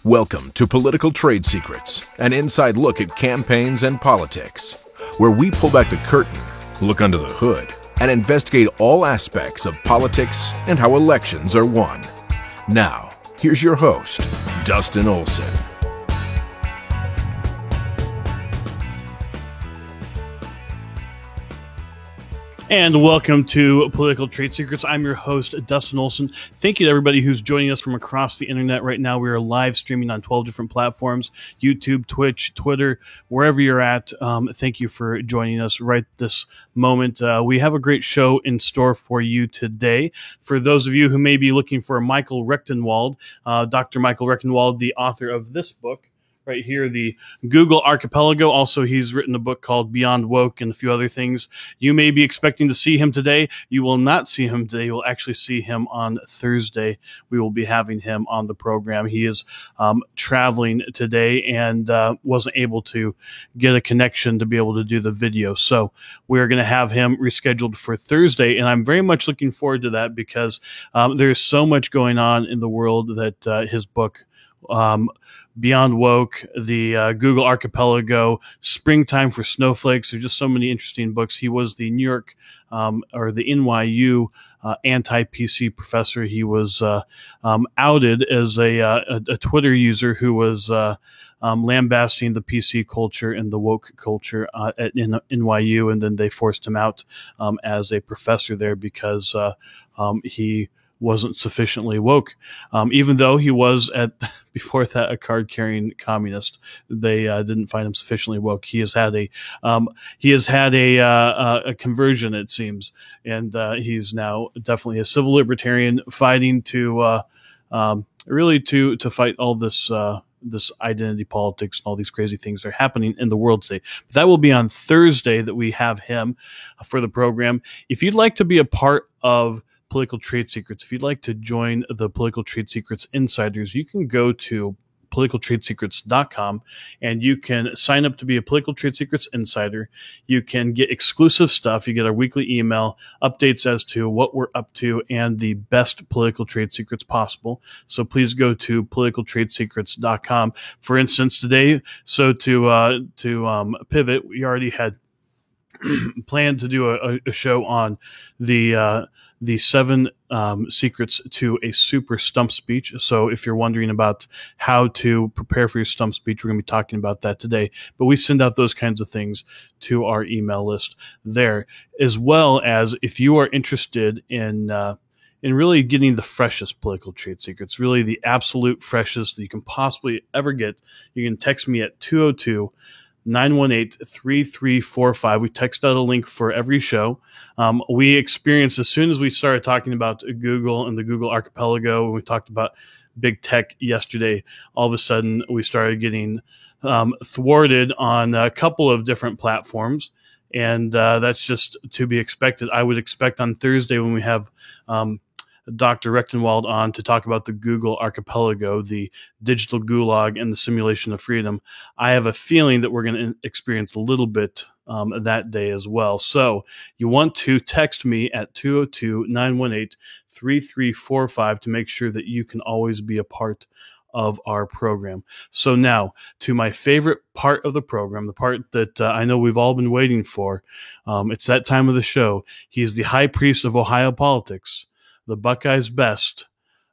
Welcome to Political Trade Secrets, an inside look at campaigns and politics, where we pull back the curtain, look under the hood, and investigate all aspects of politics and how elections are won. Now, here's your host, Dustin Olson. And welcome to Political Trade Secrets. I'm your host, Dustin Olson. Thank you to everybody who's joining us from across the internet right now. We are live streaming on 12 different platforms, YouTube, Twitch, Twitter, wherever you're at. Thank you for joining us right this moment. We have a great show in store for you today. For those of you who may be looking for Michael Rectenwald, Dr. Michael Rectenwald, the author of this book, right here, the Google Archipelago. Also, he's written a book called Beyond Woke and a few other things. You may be expecting to see him today. You will not see him today. You will actually see him on Thursday. We will be having him on the program. He is traveling today and wasn't able to get a connection to be able to do the video. So we're going to have him rescheduled for Thursday, and I'm very much looking forward to that because there's so much going on in the world that his book, Beyond Woke, the Google Archipelago, Springtime for Snowflakes. There's just so many interesting books. He was the New York or the NYU anti-PC professor. He was outed as a Twitter user who was lambasting the PC culture and the woke culture at NYU, and then they forced him out as a professor there because he wasn't sufficiently woke, even though he was before that a card-carrying communist. They didn't find him sufficiently woke. He has had a conversion, it seems, and he's now definitely a civil libertarian fighting to really to fight all this identity politics and all these crazy things that are happening in the world today. But that will be on Thursday that we have him for the program. If you'd like to be a part of Political Trade Secrets, if you'd like to join the Political Trade Secrets Insiders, you can go to politicaltradesecrets.com and you can sign up to be a Political Trade Secrets Insider. You can get exclusive stuff. You get our weekly email, updates as to what we're up to, and the best political trade secrets possible. So please go to politicaltradesecrets.com. For instance, today, so to pivot, we already had planned to do a show on the 7 secrets to a super stump speech. So if you're wondering about how to prepare for your stump speech, we're going to be talking about that today. But we send out those kinds of things to our email list there, as well as if you are interested in really getting the freshest political trade secrets, really the absolute freshest that you can possibly ever get. You can text me at 202-918-3345. We text out a link for every show. We experienced, as soon as we started talking about Google and the Google Archipelago, when we talked about big tech yesterday, all of a sudden we started getting thwarted on a couple of different platforms. And that's just to be expected. I would expect on Thursday when we have Dr. Rectenwald on to talk about the Google Archipelago, the digital gulag, and the simulation of freedom. I have a feeling that we're going to experience a little bit that day as well. So you want to text me at 202-918-3345 to make sure that you can always be a part of our program. So now to my favorite part of the program, the part that I know we've all been waiting for. It's that time of the show. He's the high priest of Ohio politics, the Buckeyes' best,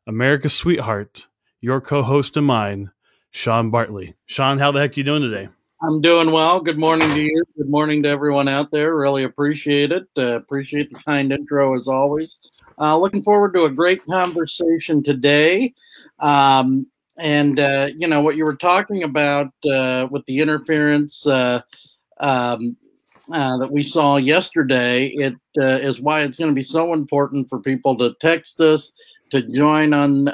America's sweetheart, your co-host and mine, Sean Bartley. Sean, how the heck are you doing today? I'm doing well. Good morning to you. Good morning to everyone out there. Really appreciate it. Appreciate the kind intro as always. Looking forward to a great conversation today. And what you were talking about with the interference that we saw yesterday, it is why it's going to be so important for people to text us, to join on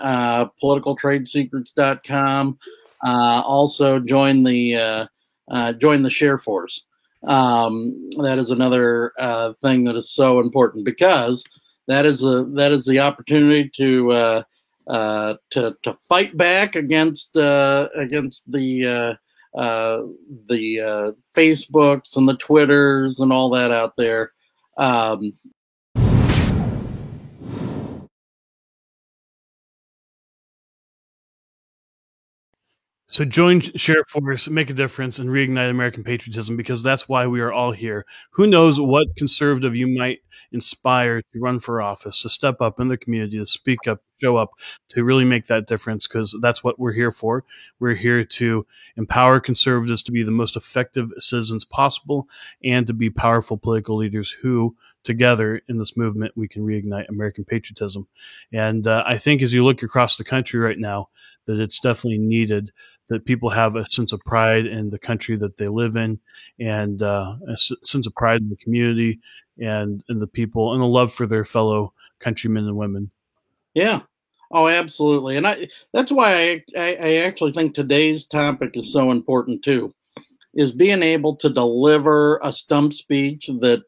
politicaltradesecrets.com. Also join the Share Force. That is another thing that is so important because that is the opportunity to fight back against the Facebooks and the Twitters and all that out there. So join Sheriff Force, make a difference, and reignite American patriotism, because that's why we are all here. Who knows what conservative you might inspire to run for office, to step up in the community, to speak up, show up, to really make that difference, because that's what we're here for. We're here to empower conservatives to be the most effective citizens possible and to be powerful political leaders who, together in this movement, we can reignite American patriotism. And I think as you look across the country right now, that it's definitely needed that people have a sense of pride in the country that they live in, and sense of pride in the community and in the people, and a love for their fellow countrymen and women. Yeah. Oh, absolutely. And that's why I actually think today's topic is so important too, is being able to deliver a stump speech that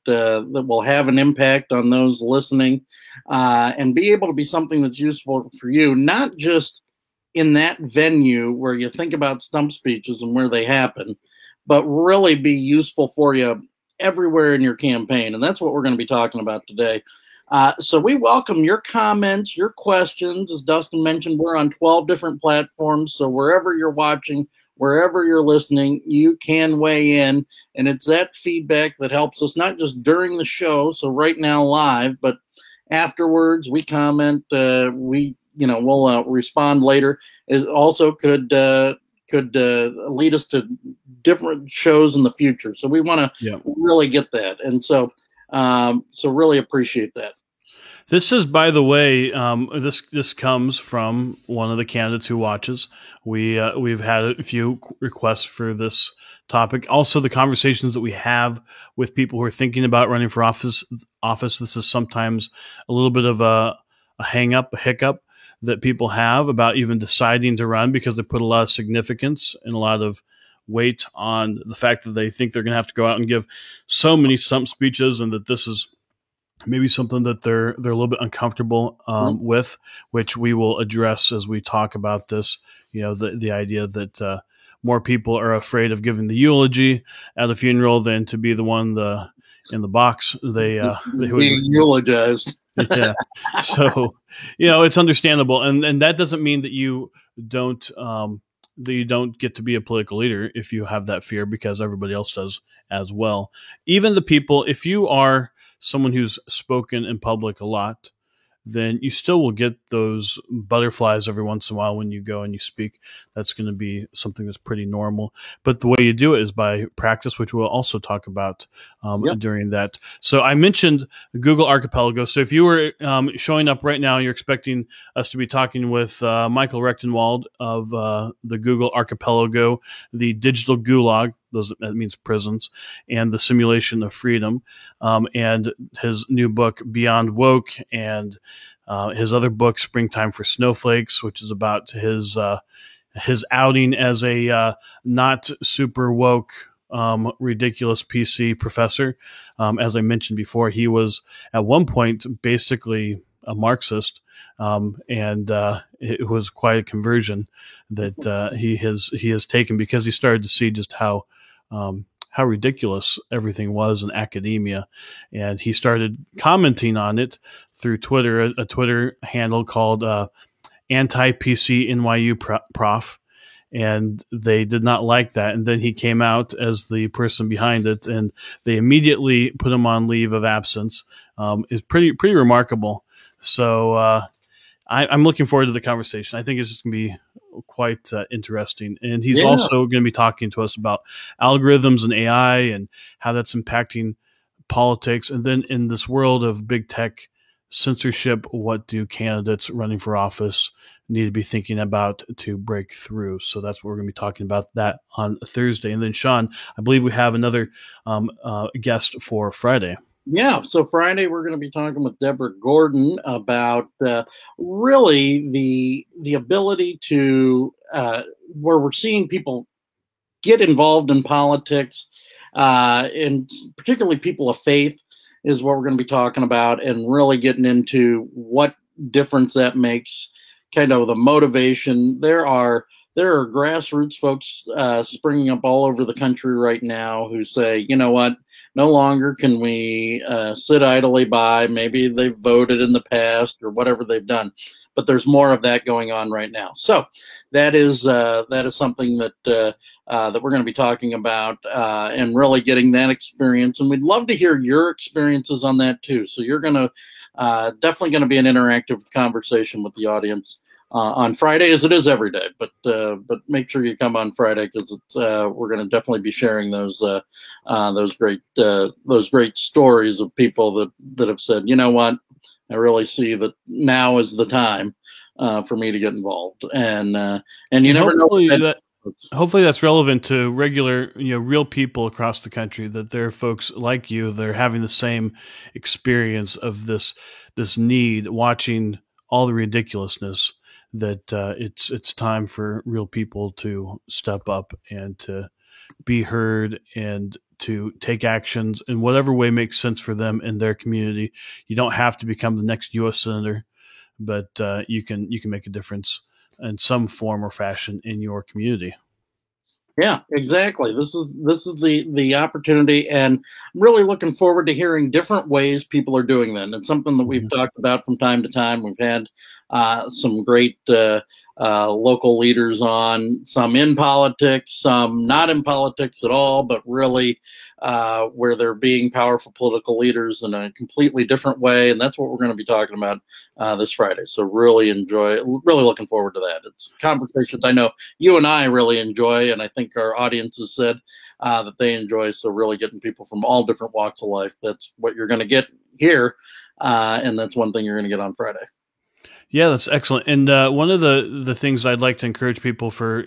will have an impact on those listening, and be able to be something that's useful for you, not just in that venue where you think about stump speeches and where they happen, but really be useful for you everywhere in your campaign. And that's what we're going to be talking about today. So we welcome your comments, your questions. As Dustin mentioned, we're on 12 different platforms. So wherever you're watching, wherever you're listening, you can weigh in. And it's that feedback that helps us, not just during the show, so right now live, but afterwards. We comment, we'll respond later. It also could lead us to different shows in the future. So we want to really get that, and so really appreciate that. This is, by the way, this comes from one of the candidates who watches. We've had a few requests for this topic. Also, the conversations that we have with people who are thinking about running for office. This is sometimes a little bit of a hiccup that people have about even deciding to run, because they put a lot of significance and a lot of weight on the fact that they think they're going to have to go out and give so many stump speeches, and that this is maybe something that they're a little bit uncomfortable with, which we will address as we talk about this. The idea that more people are afraid of giving the eulogy at a funeral than to be the one in the box. They would be eulogized. Yeah. So, it's understandable. And that doesn't mean that you don't get to be a political leader if you have that fear, because everybody else does as well. Even the people, if you are someone who's spoken in public a lot, then you still will get those butterflies every once in a while when you go and you speak. That's going to be something that's pretty normal. But the way you do it is by practice, which we'll also talk about during that. So I mentioned Google Archipelago. So if you were showing up right now, you're expecting us to be talking with Michael Rechtenwald of the Google Archipelago, the digital gulag. That means prisons, and the simulation of freedom, and his new book, Beyond Woke, and his other book, Springtime for Snowflakes, which is about his outing as a not super woke, ridiculous PC professor. As I mentioned before, he was at one point basically a Marxist, and it was quite a conversion that he has taken, because he started to see just how ridiculous everything was in academia. And he started commenting on it through Twitter, a Twitter handle called Anti-PC NYU Prof. And they did not like that. And then he came out as the person behind it, and they immediately put him on leave of absence. It's pretty remarkable. So I'm looking forward to the conversation. I think it's just going to be quite interesting. And he's also going to be talking to us about algorithms and AI and how that's impacting politics. And then in this world of big tech censorship, what do candidates running for office need to be thinking about to break through? So that's what we're going to be talking about that on Thursday. And then, Sean, I believe we have another guest for Friday. Yeah, so Friday we're going to be talking with Deborah Gordon about really the ability to where we're seeing people get involved in politics, and particularly people of faith is what we're going to be talking about, and really getting into what difference that makes, kind of the motivation. There are there are grassroots folks springing up all over the country right now who say, you know what, no longer can we sit idly by. Maybe they've voted in the past or whatever they've done, but there's more of that going on right now. So that is something that that we're going to be talking about and really getting that experience. And we'd love to hear your experiences on that too. So you're going to definitely going to be an interactive conversation with the audience on Friday, as it is every day. But make sure you come on Friday, because we're going to definitely be sharing those great stories of people that have said, you know what, I really see that now is the time for me to get involved, and you never know. Hopefully that's relevant to regular, real people across the country, that there are folks like you that are having the same experience of this need, watching all the ridiculousness, that it's time for real people to step up and to be heard and to take actions in whatever way makes sense for them in their community. You don't have to become the next U.S. senator, but you can make a difference in some form or fashion in your community. Yeah, exactly. This is the opportunity, and I'm really looking forward to hearing different ways people are doing that. And it's something that we've talked about from time to time. We've had some great local leaders on, some in politics, some not in politics at all, but really where they're being powerful political leaders in a completely different way. And that's what we're going to be talking about this Friday. So really looking forward to that. It's conversations I know you and I really enjoy, and I think our audience has said that they enjoy. So really getting people from all different walks of life. That's what you're going to get here. And that's one thing you're going to get on Friday. Yeah, that's excellent. And one of the things I'd like to encourage people for,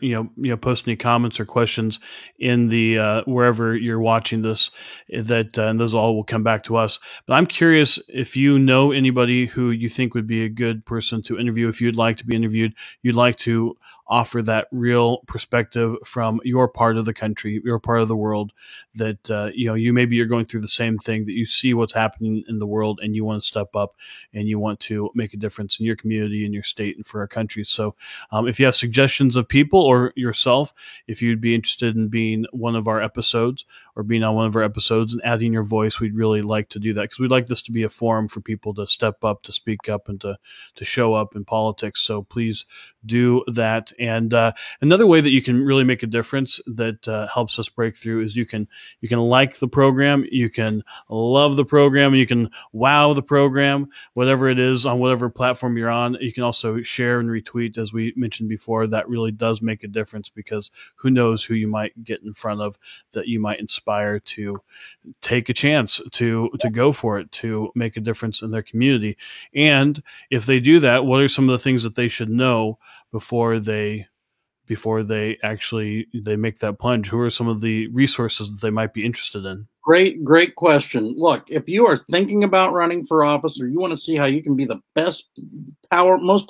post any comments or questions in the wherever you're watching this, that and those all will come back to us. But I'm curious if you know anybody who you think would be a good person to interview, if you'd like to be interviewed, you'd like to offer that real perspective from your part of the country, your part of the world, that you're going through the same thing, that you see what's happening in the world and you want to step up and you want to make a difference in your community, in your state, and for our country. So if you have suggestions of people, or yourself, if you'd be interested in being one of our episodes or being on one of our episodes and adding your voice, we'd really like to do that, because we'd like this to be a forum for people to step up, to speak up, and to show up in politics. So please do that. And another way that you can really make a difference that helps us break through is you can like the program, you can love the program, you can wow the program, whatever it is on whatever platform you're on. You can also share and retweet, as we mentioned before. That really does make a difference, because who knows who you might get in front of that you might inspire to take a chance to go for it, to make a difference in their community. And if they do that, what are some of the things that they should know before they make that plunge? Who are some of the resources that they might be interested in? Great question. Look, if you are thinking about running for office, or you want to see how you can be the most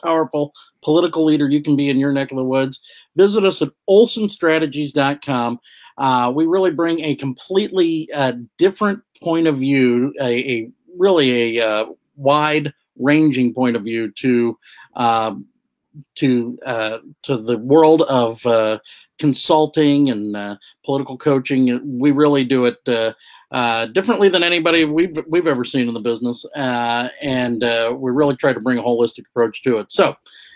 powerful political leader you can be in your neck of the woods, visit us at olsonstrategies.com. We really bring a completely different point of view, a wide ranging point of view to the world of consulting and political coaching. We really do it differently than anybody we've ever seen in the business, and we really try to bring a holistic approach to it. So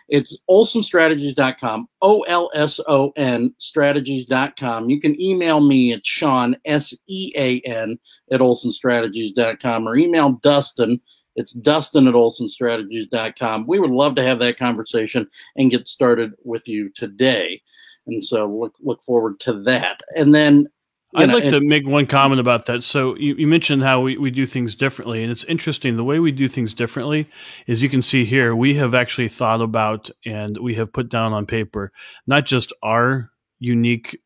it's olsonstrategies.com, OLSON strategies.com. You can email me at Sean, SEAN, at olsonstrategies.com, or email Dustin. It's Dustin at olsonstrategies.com. We would love to have that conversation and get started with you today. And so look forward to that. And then I'd like to make one comment about that. So you mentioned how we do things differently, and it's interesting. The way we do things differently is, you can see here, we have actually thought about and we have put down on paper not just our unique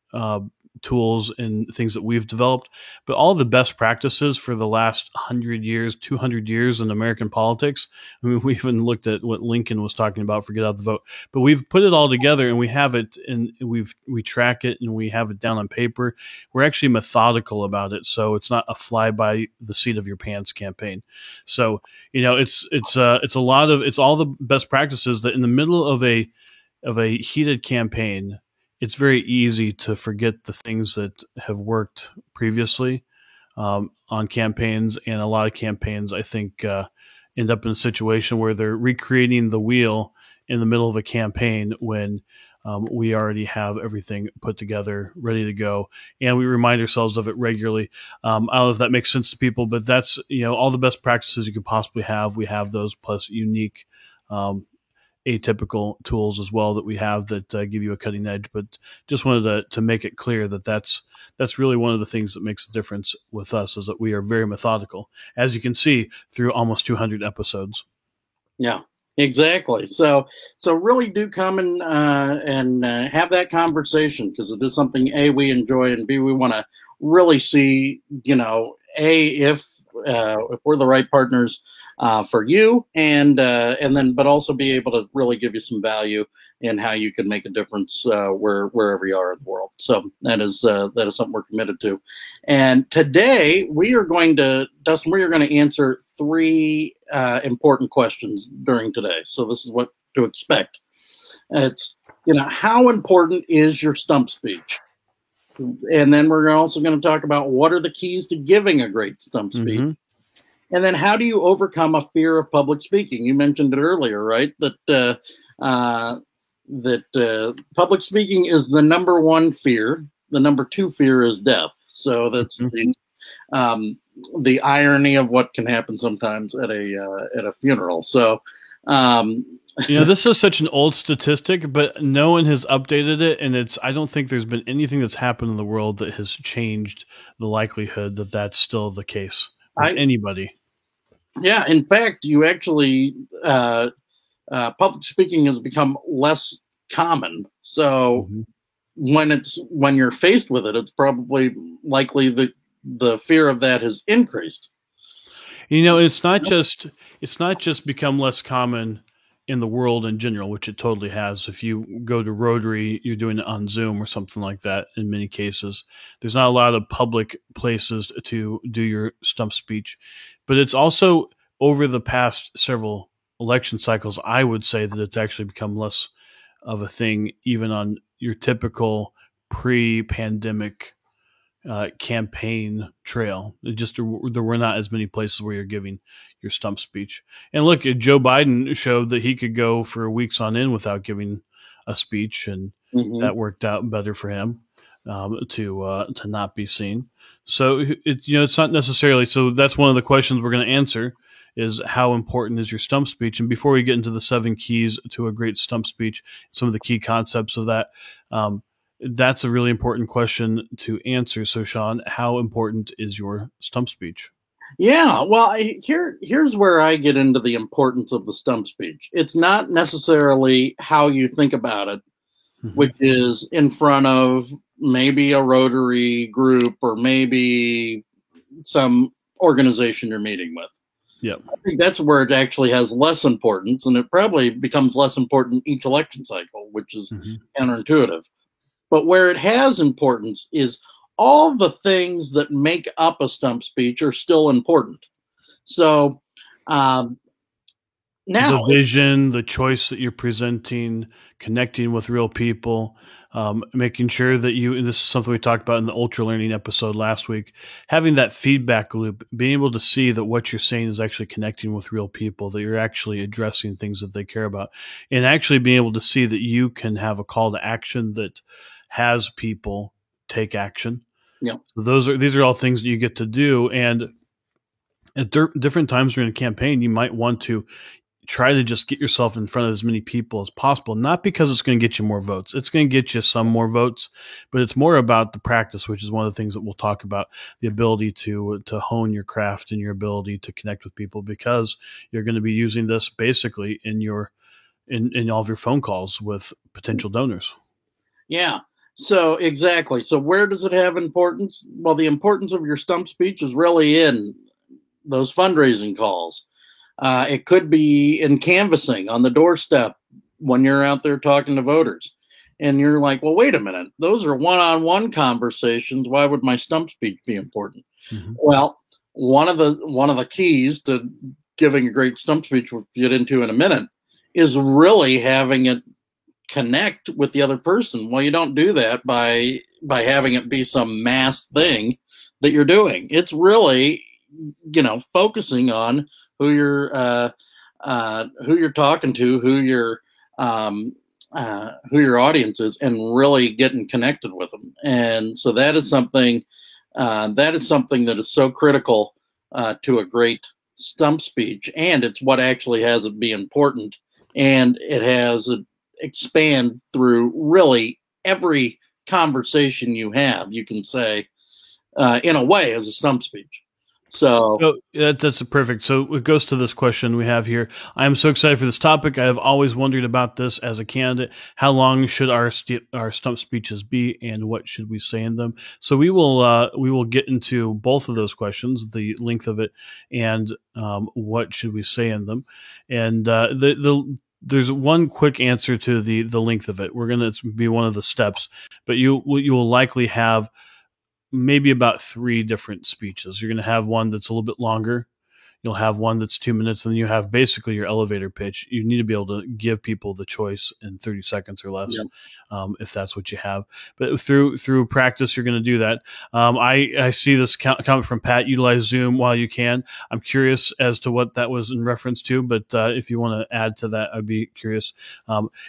tools and things that we've developed, but all the best practices for the last 100 years, 200 years in American politics. I mean, we even looked at what Lincoln was talking about for get out the vote, but we've put it all together and we have it, and we track it and we have it down on paper. We're actually methodical about it. So it's not a fly by the seat of your pants campaign. So, it's all the best practices that in the middle of a heated campaign, it's very easy to forget the things that have worked previously on campaigns, and a lot of campaigns, I think, end up in a situation where they're recreating the wheel in the middle of a campaign when we already have everything put together, ready to go, and we remind ourselves of it regularly. I don't know if that makes sense to people, but that's all the best practices you could possibly have. We have those plus unique atypical tools as well that we have that give you a cutting edge. But just wanted to make it clear that that's really one of the things that makes a difference with us, is that we are very methodical, as you can see through almost 200 episodes. Yeah, exactly. So really do come and have that conversation, because it is something A, we enjoy, and B, we want to really see, A, if we're the right partners for you, and then, but also be able to really give you some value in how you can make a difference wherever you are in the world. So that is something we're committed to. And today we are going to, Dustin, we are going to answer 3 important questions during today. So this is what to expect. It's, how important is your stump speech? And then we're also going to talk about what are the keys to giving a great stump speech. Mm-hmm. And then how do you overcome a fear of public speaking? You mentioned it earlier, right? That public speaking is the number 1 fear. The number 2 fear is death. So that's the irony of what can happen sometimes at a funeral. So this is such an old statistic, but no one has updated it, and I don't think there's been anything that's happened in the world that has changed the likelihood that that's still the case with anybody. Yeah, in fact, you actually public speaking has become less common. So when you're faced with it, it's probably likely that the fear of that has increased. It's not just become less common in the world in general, which it totally has. If you go to Rotary, you're doing it on Zoom or something like that in many cases. There's not a lot of public places to do your stump speech. But it's also, over the past several election cycles, I would say that it's actually become less of a thing, even on your typical pre-pandemic campaign trail. There were not as many places where you're giving your stump speech. And look, Joe Biden showed that he could go for weeks on end without giving a speech, and that worked out better for him to not be seen. So it's not necessarily. So that's one of the questions we're going to answer, is how important is your stump speech? And before we get into the 7 keys to a great stump speech, some of the key concepts of that, that's a really important question to answer. So, Sean, how important is your stump speech? Yeah, well, here's where I get into the importance of the stump speech. It's not necessarily how you think about it, which is in front of maybe a Rotary group or maybe some organization you're meeting with. Yeah, I think that's where it actually has less importance, and it probably becomes less important each election cycle, which is counterintuitive. But where it has importance is all the things that make up a stump speech are still important. So now the vision, the choice that you're presenting, connecting with real people, making sure that and this is something we talked about in the Ultra Learning episode last week, having that feedback loop, being able to see that what you're saying is actually connecting with real people, that you're actually addressing things that they care about, and actually being able to see that you can have a call to action that has people take action. Yeah. So these are all things that you get to do. And at different times during a campaign, you might want to try to just get yourself in front of as many people as possible, not because it's going to get you more votes. It's going to get you some more votes, but it's more about the practice, which is one of the things that we'll talk about, the ability to hone your craft and your ability to connect with people, because you're going to be using this basically in all of your phone calls with potential donors. Yeah. So exactly. So where does it have importance? Well, the importance of your stump speech is really in those fundraising calls. It could be in canvassing on the doorstep when you're out there talking to voters. And you're like, well, wait a minute. Those are one-on-one conversations. Why would my stump speech be important? Well, one of the keys to giving a great stump speech, we'll get into in a minute, is really having it connect with the other person. Well, you don't do that by having it be some mass thing that you're doing. It's really, focusing on who you're talking to, who your audience is, and really getting connected with them. And so that is something that is so critical to a great stump speech, and it's what actually has it be important, and it has it expand through really every conversation you have. You can say, in a way, as a stump speech. So that's perfect. So it goes to this question we have here. I am so excited for this topic. I have always wondered about this as a candidate. How long should our stump speeches be, and what should we say in them? So we will get into both of those questions, the length of it and what should we say in them. And there's one quick answer to the length of it. We're going to be one of the steps, but you will likely have maybe about 3 different speeches. You're going to have one that's a little bit longer. You'll have one that's 2 minutes, and then you have basically your elevator pitch. You need to be able to give people the choice in 30 seconds or less, if that's what you have. But through practice, you're going to do that. I see this comment from Pat: utilize Zoom while you can. I'm curious as to what that was in reference to, but if you want to add to that, I'd be curious.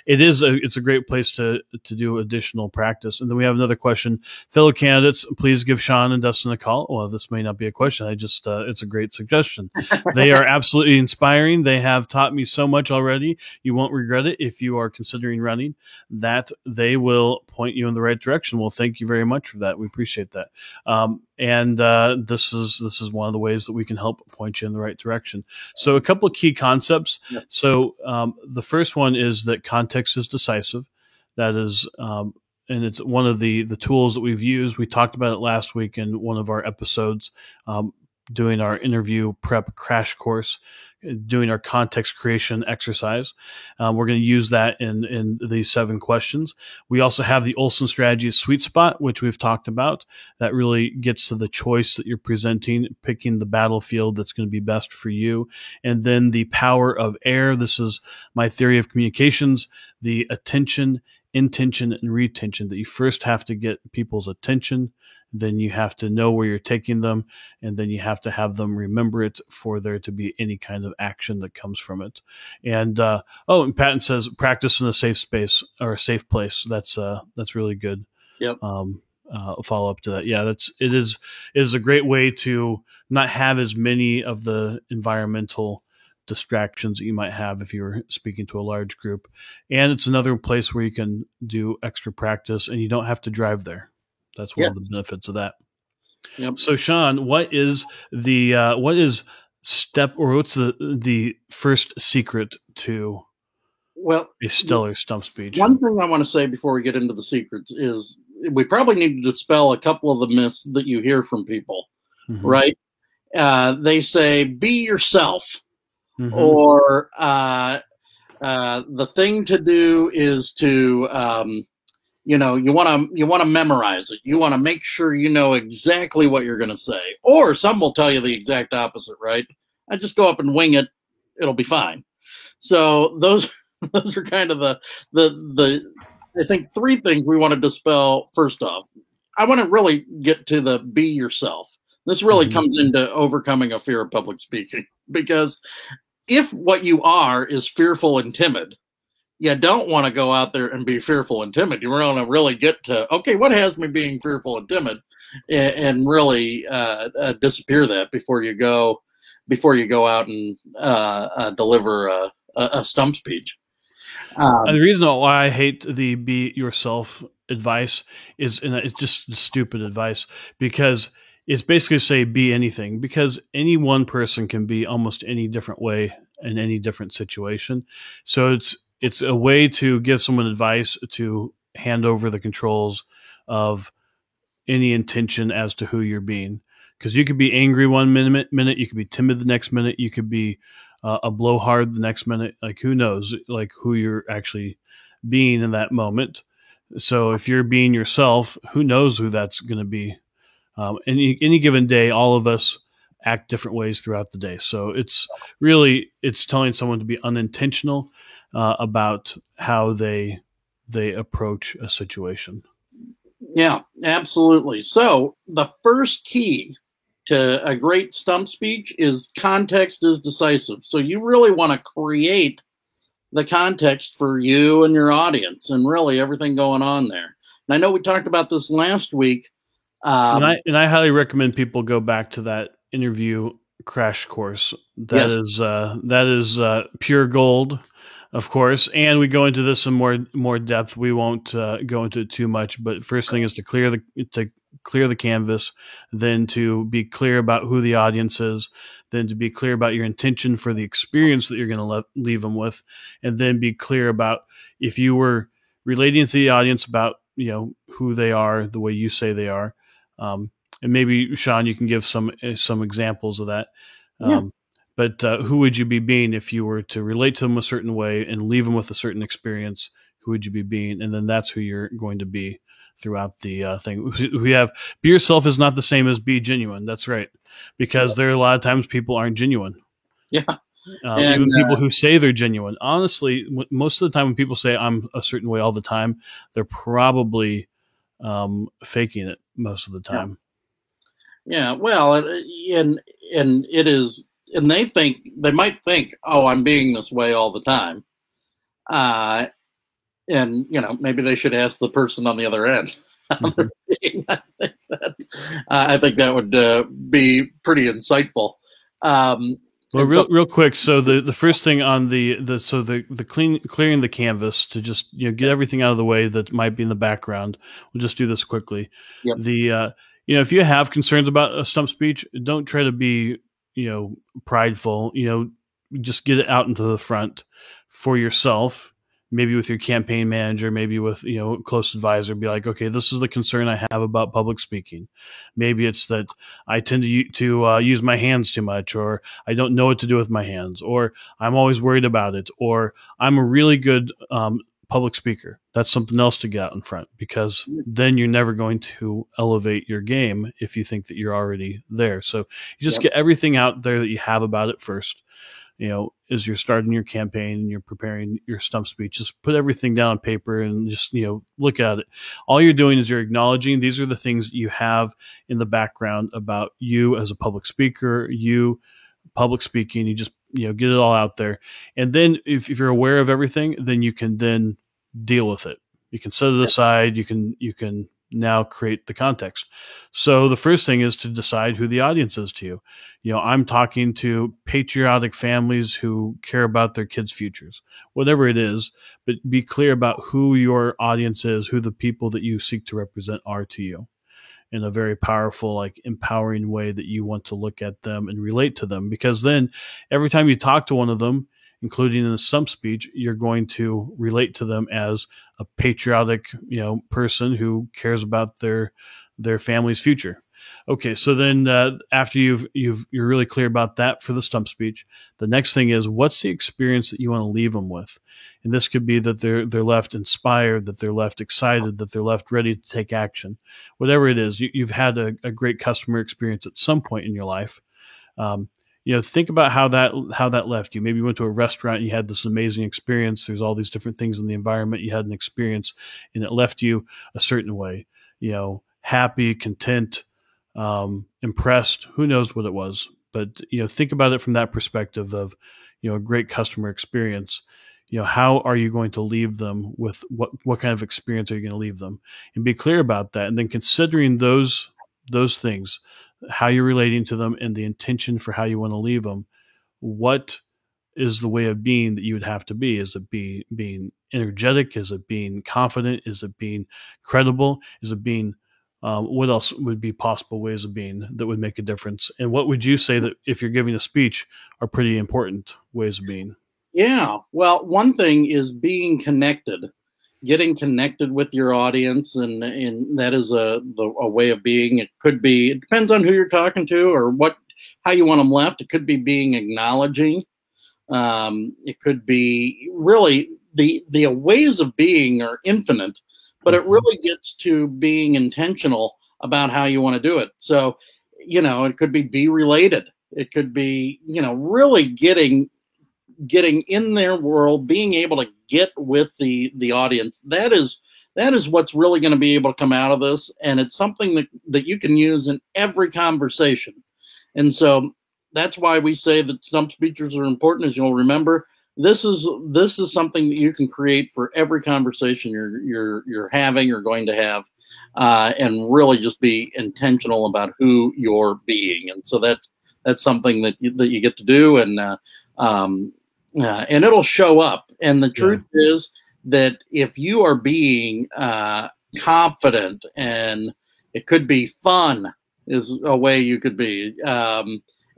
It's a great place to do additional practice. And then we have another question. Fellow candidates, please give Sean and Dustin a call. Well, this may not be a question. It's a great suggestion. They are absolutely inspiring. They have taught me so much already. You won't regret it if you are considering running. That they will point you in the right direction. Well, thank you very much for that. We appreciate that. This is one of the ways that we can help point you in the right direction. So a couple of key concepts. Yep. So the first one is that context is decisive. That is, and it's one of the tools that we've used. We talked about it last week in one of our episodes. Doing our interview prep crash course, doing our context creation exercise. We're going to use that in these 7 questions. We also have the Olson strategy sweet spot, which we've talked about. That really gets to the choice that you're presenting, picking the battlefield that's going to be best for you. And then the power of AIR. This is my theory of communications, the attention, intention, and retention, that you first have to get people's attention, then you have to know where you're taking them, and then you have to have them remember it for there to be any kind of action that comes from it. And and Patton says practice in a safe space or a safe place. That's really good. Yep. Follow up to that. Yeah, it is a great way to not have as many of the environmental distractions that you might have if you're speaking to a large group. And it's another place where you can do extra practice and you don't have to drive there. That's one of the benefits of that. Yep. So Sean, what's the first secret to a stellar stump speech? One thing I want to say before we get into the secrets is we probably need to dispel a couple of the myths that you hear from people, right? They say, be yourself. Mm-hmm. Or the thing to do is to, you want to memorize it. You want to make sure you know exactly what you're going to say. Or some will tell you the exact opposite, right? I just go up and wing it. It'll be fine. So those are kind of the I think 3 things we want to dispel. First off, I want to really get to the be yourself. This really comes into overcoming a fear of public speaking, because if what you are is fearful and timid, you don't want to go out there and be fearful and timid. You want to really get to, okay, what has me being fearful and timid, and really disappear that before you go out and deliver a stump speech. The reason why I hate the be yourself advice is, and it's just stupid advice, because it's basically say be anything, because any one person can be almost any different way in any different situation. So it's a way to give someone advice to hand over the controls of any intention as to who you're being. Because you could be angry one minute, you could be timid the next minute, you could be a blowhard the next minute. Like, who knows, like, who you're actually being in that moment. So if you're being yourself, who knows who that's going to be. Any given day, all of us act different ways throughout the day. So it's telling someone to be unintentional about how they they approach a situation. Yeah, absolutely. So the first key to a great stump speech is context is decisive. So you really want to create the context for you and your audience and really everything going on there. And I know we talked about this last week. And I highly recommend people go back to that interview crash course. That is pure gold, of course. And we go into this in more depth. We won't go into it too much. But first thing is to clear the canvas, then to be clear about who the audience is, then to be clear about your intention for the experience that you're going to leave them with, and then be clear about if you were relating to the audience about who they are the way you say they are. And maybe Sean, you can give some examples of that. But who would you be being if you were to relate to them a certain way and leave them with a certain experience? Who would you be being? And then that's who you're going to be throughout the thing. We have be yourself is not the same as be genuine. That's right, because there are a lot of times people aren't genuine. Yeah. Even people who say they're genuine. Honestly, most of the time when people say I'm a certain way all the time, they're probably faking it most of the time. Yeah. Well, and it is, and they might think, oh, I'm being this way all the time. And maybe they should ask the person on the other end. Mm-hmm. I think that would be pretty insightful. Well, real quick. So the first thing on the clearing the canvas to just get everything out of the way that might be in the background. We'll just do this quickly. Yep. If you have concerns about a stump speech, don't try to be prideful. Just get it out into the front for yourself. Maybe with your campaign manager, maybe with close advisor, be like, okay, this is the concern I have about public speaking. Maybe it's that I tend to use my hands too much, or I don't know what to do with my hands, or I'm always worried about it, or I'm a really good public speaker. That's something else to get out in front, because then you're never going to elevate your game if you think that you're already there. So you just get everything out there that you have about it first. As you're starting your campaign and you're preparing your stump speech, just put everything down on paper and just, look at it. All you're doing is you're acknowledging these are the things that you have in the background about you as a public speaker, public speaking. You just, get it all out there. And then if you're aware of everything, then you can then deal with it. You can set it aside. You can now create the context. So the first thing is to decide who the audience is to you. I'm talking to patriotic families who care about their kids' futures, whatever it is, but be clear about who your audience is, who the people that you seek to represent are to you, in a very powerful, empowering way that you want to look at them and relate to them. Because then every time you talk to one of them, including in a stump speech, you're going to relate to them as a patriotic, person who cares about their family's future. Okay, so then after you're really clear about that for the stump speech, the next thing is, what's the experience that you want to leave them with? And this could be that they're left inspired, that they're left excited, that they're left ready to take action. Whatever it is, you've had a great customer experience at some point in your life. Think about how that left you. Maybe you went to a restaurant and you had this amazing experience. There's all these different things in the environment. You had an experience and it left you a certain way, happy, content, impressed. Who knows what it was? But, think about it from that perspective of, a great customer experience. How are you going to leave them with what kind of experience are you going to leave them? And be clear about that. And then considering those things, how you're relating to them and the intention for how you want to leave them, what is the way of being that you would have to be? Is it being energetic? Is it being confident? Is it being credible? Is it being, what else would be possible ways of being that would make a difference? And what would you say that if you're giving a speech are pretty important ways of being? Yeah. Well, one thing is being connected. Getting connected with your audience, and that is a way of being. It depends on who you're talking to or how you want them left. It could be being acknowledging. It could be really the ways of being are infinite, but it really gets to being intentional about how you want to do it. So, it could be related. It could be, really getting in their world, being able to get with the audience. That is what's really going to be able to come out of this, and it's something that you can use in every conversation. And so that's why we say that stump speeches are important. As you'll remember, this is something that you can create for every conversation you're having or going to have, and really just be intentional about who you're being. And so that's something that you get to do, and it'll show up. And the truth is that if you are being confident, and it could be fun is a way you could be,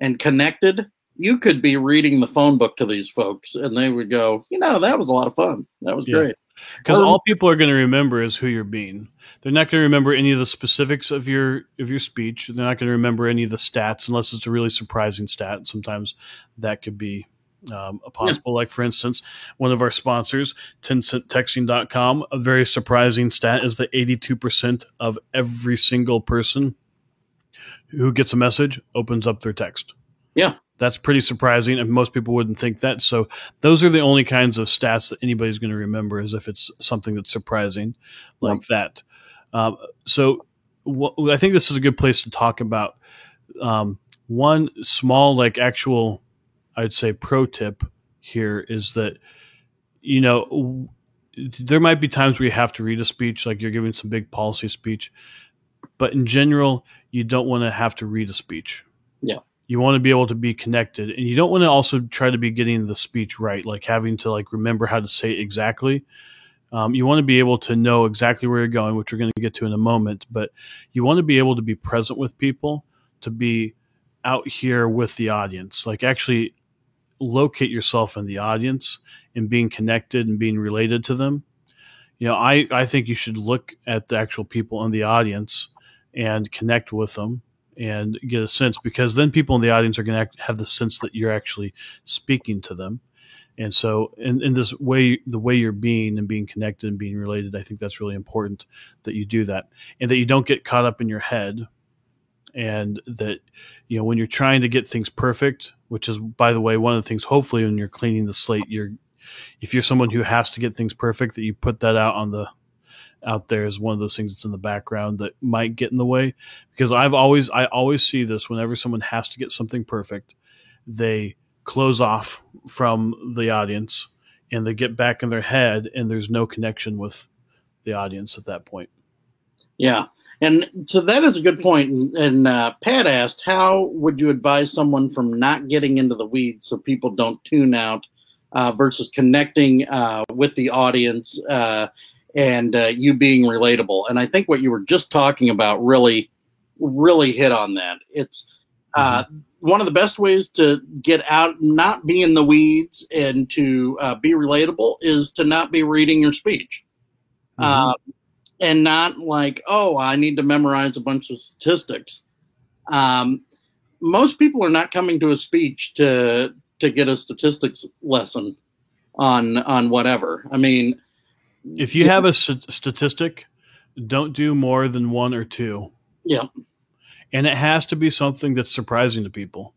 and connected, you could be reading the phone book to these folks and they would go, that was a lot of fun. That was great. Because all people are going to remember is who you're being. They're not going to remember any of the specifics of your speech. They're not going to remember any of the stats unless it's a really surprising stat. Sometimes that could be possible. Like, for instance, one of our sponsors, 10centtexting.com, a very surprising stat is that 82% of every single person who gets a message opens up their text. Yeah. That's pretty surprising, and most people wouldn't think that. So those are the only kinds of stats that anybody's going to remember, is if it's something that's surprising like that. So I think this is a good place to talk about one small, actual, I'd say, pro tip here is that, there might be times where you have to read a speech, like you're giving some big policy speech, but in general, you don't want to have to read a speech. Yeah. You want to be able to be connected, and you don't want to also try to be getting the speech right, like having to remember how to say it exactly. You want to be able to know exactly where you're going, which we're going to get to in a moment, but you want to be able to be present with people, to be out here with the audience, actually locate yourself in the audience and being connected and being related to them. I think you should look at the actual people in the audience and connect with them and get a sense, because then people in the audience are going to have the sense that you're actually speaking to them. And so in this way, the way you're being and being connected and being related, I think that's really important that you do that, and that you don't get caught up in your head. And that, when you're trying to get things perfect, which is, by the way, one of the things, hopefully when you're cleaning the slate, if you're someone who has to get things perfect, that you put that out there as one of those things that's in the background that might get in the way. Because I always see this whenever someone has to get something perfect, they close off from the audience and they get back in their head, and there's no connection with the audience at that point. Yeah. And so that is a good point. And Pat asked, how would you advise someone from not getting into the weeds so people don't tune out versus connecting with the audience and you being relatable? And I think what you were just talking about really, really hit on that. It's one of the best ways to get out, not be in the weeds, and to be relatable is to not be reading your speech. And not I need to memorize a bunch of statistics. Most people are not coming to a speech to get a statistics lesson on whatever. I mean, if you have a statistic, don't do more than one or two. Yeah. And it has to be something that's surprising to people.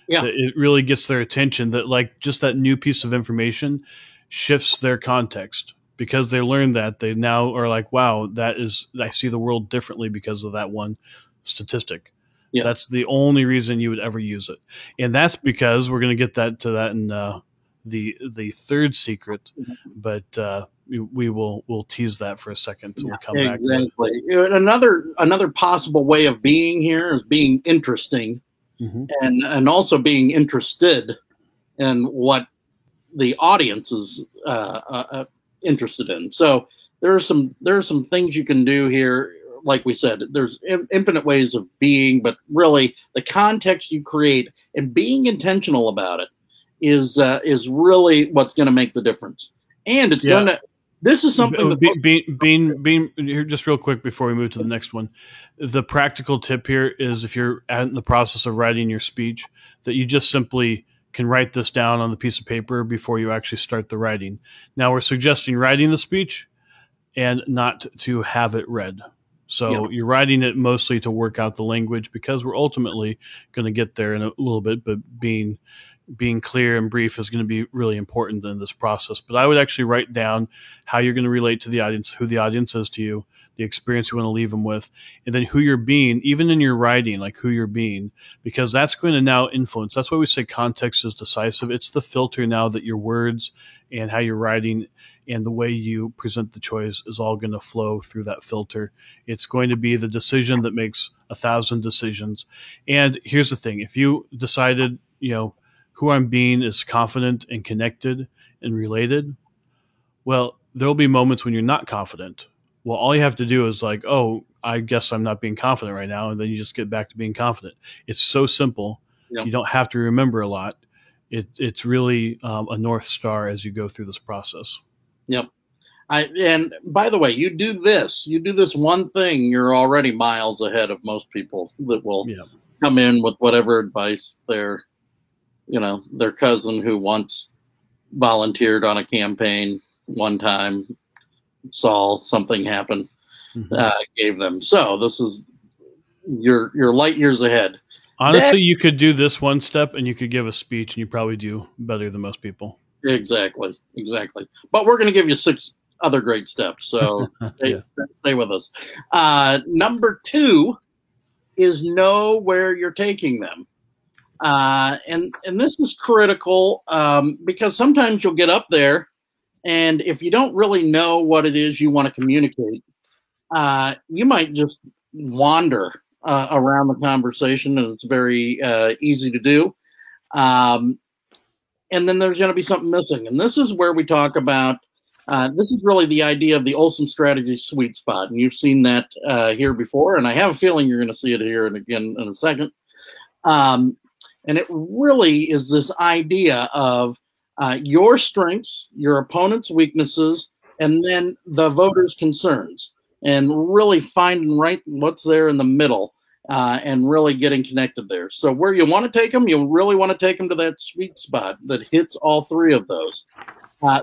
Yeah. That it really gets their attention, that just that new piece of information shifts their context, because they learned that. They now are wow, I see the world differently because of that one statistic. Yeah. That's the only reason you would ever use it. And that's because we're going to get to that in the third secret, but we'll tease that for a second until we come back. Exactly. Another possible way of being here is being interesting, and also being interested in what the audience is interested in. So there are some things you can do here. Like we said, there's infinite ways of being, but really the context you create and being intentional about it is really what's going to make the difference. And it's going to. This is something that being here, just real quick before we move to the next one. The practical tip here is, if you're in the process of writing your speech, that you just simply can write this down on the piece of paper before you actually start the writing. Now, we're suggesting writing the speech and not to have it read. So you're writing it mostly to work out the language, because we're ultimately going to get there in a little bit, but being being clear and brief is going to be really important in this process. But I would actually write down how you're going to relate to the audience, who the audience is to you, the experience you want to leave them with, and then who you're being, even in your writing, like who you're being, because that's going to now influence. That's why we say context is decisive. It's the filter now that your words and how you're writing and the way you present the choice is all going to flow through that filter. It's going to be the decision that makes 1,000 decisions. And here's the thing. If you decided, who I'm being is confident and connected and related, well, there'll be moments when you're not confident. Well, all you have to do is like, oh, I guess I'm not being confident right now. And then you just get back to being confident. It's so simple. Yep. You don't have to remember a lot. It's really a North Star as you go through this process. Yep. And by the way, you do this one thing, you're already miles ahead of most people that will come in with whatever advice their cousin who once volunteered on a campaign one time saw something happen, gave them. So this is you're light years ahead. Honestly, you could do this one step and you could give a speech and you probably do better than most people. Exactly. But we're going to give you 6 other great steps. So stay with us. Number 2 is know where you're taking them. And this is critical because sometimes you'll get up there and if you don't really know what it is you want to communicate, you might just wander around the conversation, and it's very easy to do. And then there's going to be something missing. And this is where we talk about, this is really the idea of the Olson strategy sweet spot. And you've seen that here before, and I have a feeling you're going to see it here and again in a second. And it really is this idea of your strengths, your opponent's weaknesses, and then the voters' concerns, and really finding right what's there in the middle. And really getting connected there. So where you want to take them, you really want to take them to that sweet spot that hits all 3 of those.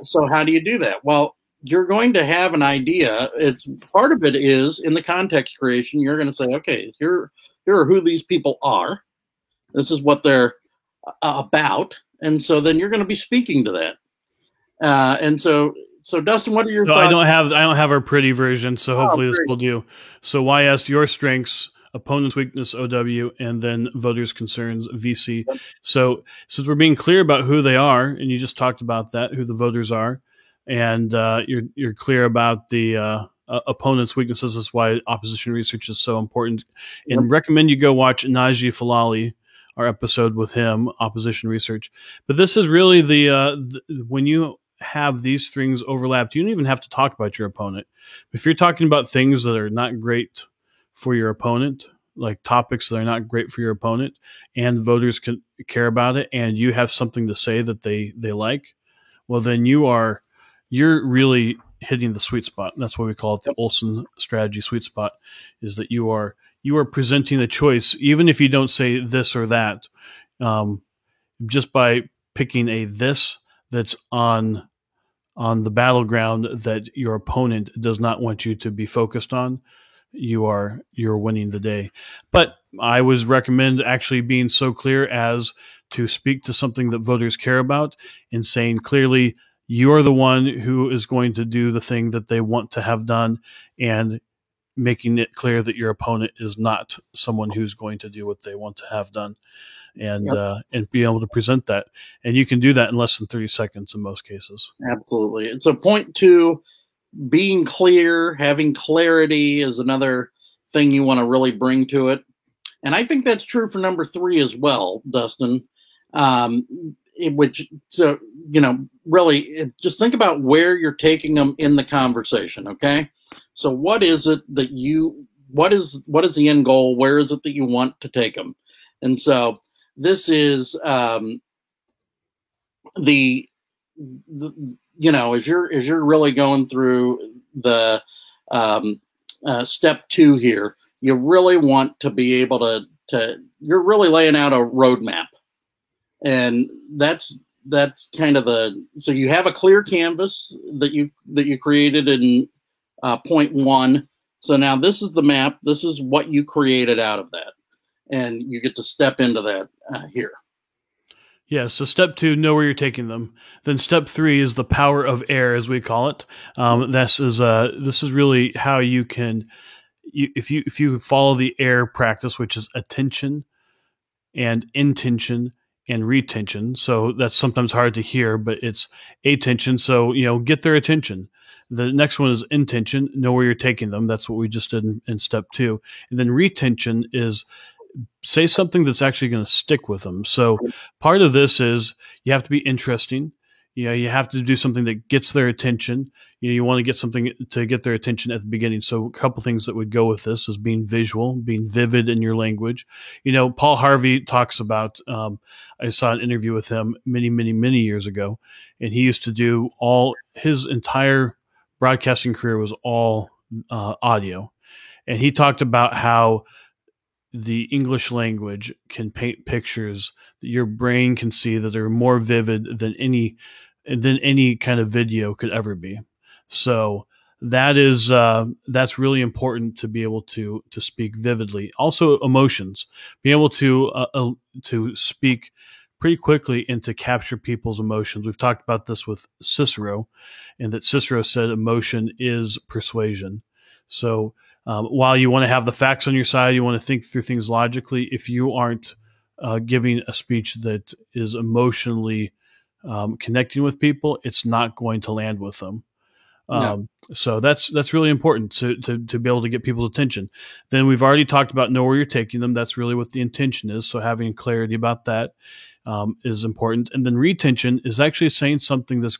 So how do you do that? Well, you're going to have an idea. It's part of it is in the context creation. You're going to say, okay, here are who these people are. This is what they're about. And so then you're going to be speaking to that. And so Dustin, what are your thoughts? I don't have our pretty version. So hopefully this will do. So YS, your strengths, opponent's weakness, OW, and then voters' concerns, VC. So since we're being clear about who they are, and you just talked about that, who the voters are, and you're clear about the opponent's weaknesses, is why opposition research is so important. And recommend you go watch Naji Falali, our episode with him, opposition research. But this is really the when you have these things overlapped, you don't even have to talk about your opponent. If you're talking about things that are not great for your opponent, like topics that are not great for your opponent, and voters can care about it, and you have something to say that they like, well, then you're really hitting the sweet spot. And that's why we call it the Olson strategy sweet spot, is that you are presenting a choice, even if you don't say this or that, just by picking a this that's on the battleground that your opponent does not want you to be focused on. You're winning the day. But I would recommend actually being so clear as to speak to something that voters care about and saying clearly, you're the one who is going to do the thing that they want to have done, and making it clear that your opponent is not someone who's going to do what they want to have done, and be able to present that. And you can do that in less than 30 seconds in most cases. Absolutely. And so point 2, being clear, having clarity is another thing you want to really bring to it. And I think that's true for number 3 as well, Dustin. Really just think about where you're taking them in the conversation. Okay. So what is it that what is the end goal? Where is it that you want to take them? And so this is, as you're really going through the step 2 here, you really want to be able to you're really laying out a roadmap, and that's kind of so you have a clear canvas that you created in point 1. So now this is the map. This is what you created out of that, and you get to step into that here. Yeah, so step 2, know where you're taking them. Then step 3 is the power of air, as we call it. This is really how you can, if you follow the air practice, which is attention and intention and retention. So that's sometimes hard to hear, but it's attention. So, get their attention. The next one is intention, know where you're taking them. That's what we just did in step 2. And then retention is say something that's actually going to stick with them. So part of this is you have to be interesting. You have to do something that gets their attention. You want to get something to get their attention at the beginning. So a couple things that would go with this is being visual, being vivid in your language. Paul Harvey talks about, I saw an interview with him many, many, many years ago, and he used to do his entire broadcasting career was all audio. And he talked about how the English language can paint pictures that your brain can see that are more vivid than any kind of video could ever be. So that's really important to be able to speak vividly. Also, emotions, being able to speak pretty whickly and to capture people's emotions. We've talked about this with Cicero, and that Cicero said emotion is persuasion. So while you want to have the facts on your side, you want to think through things logically, if you aren't giving a speech that is emotionally connecting with people, it's not going to land with them. No. So that's really important to be able to get people's attention. Then we've already talked about know where you're taking them. That's really what the intention is. So having clarity about that is important. And then retention is actually saying something that's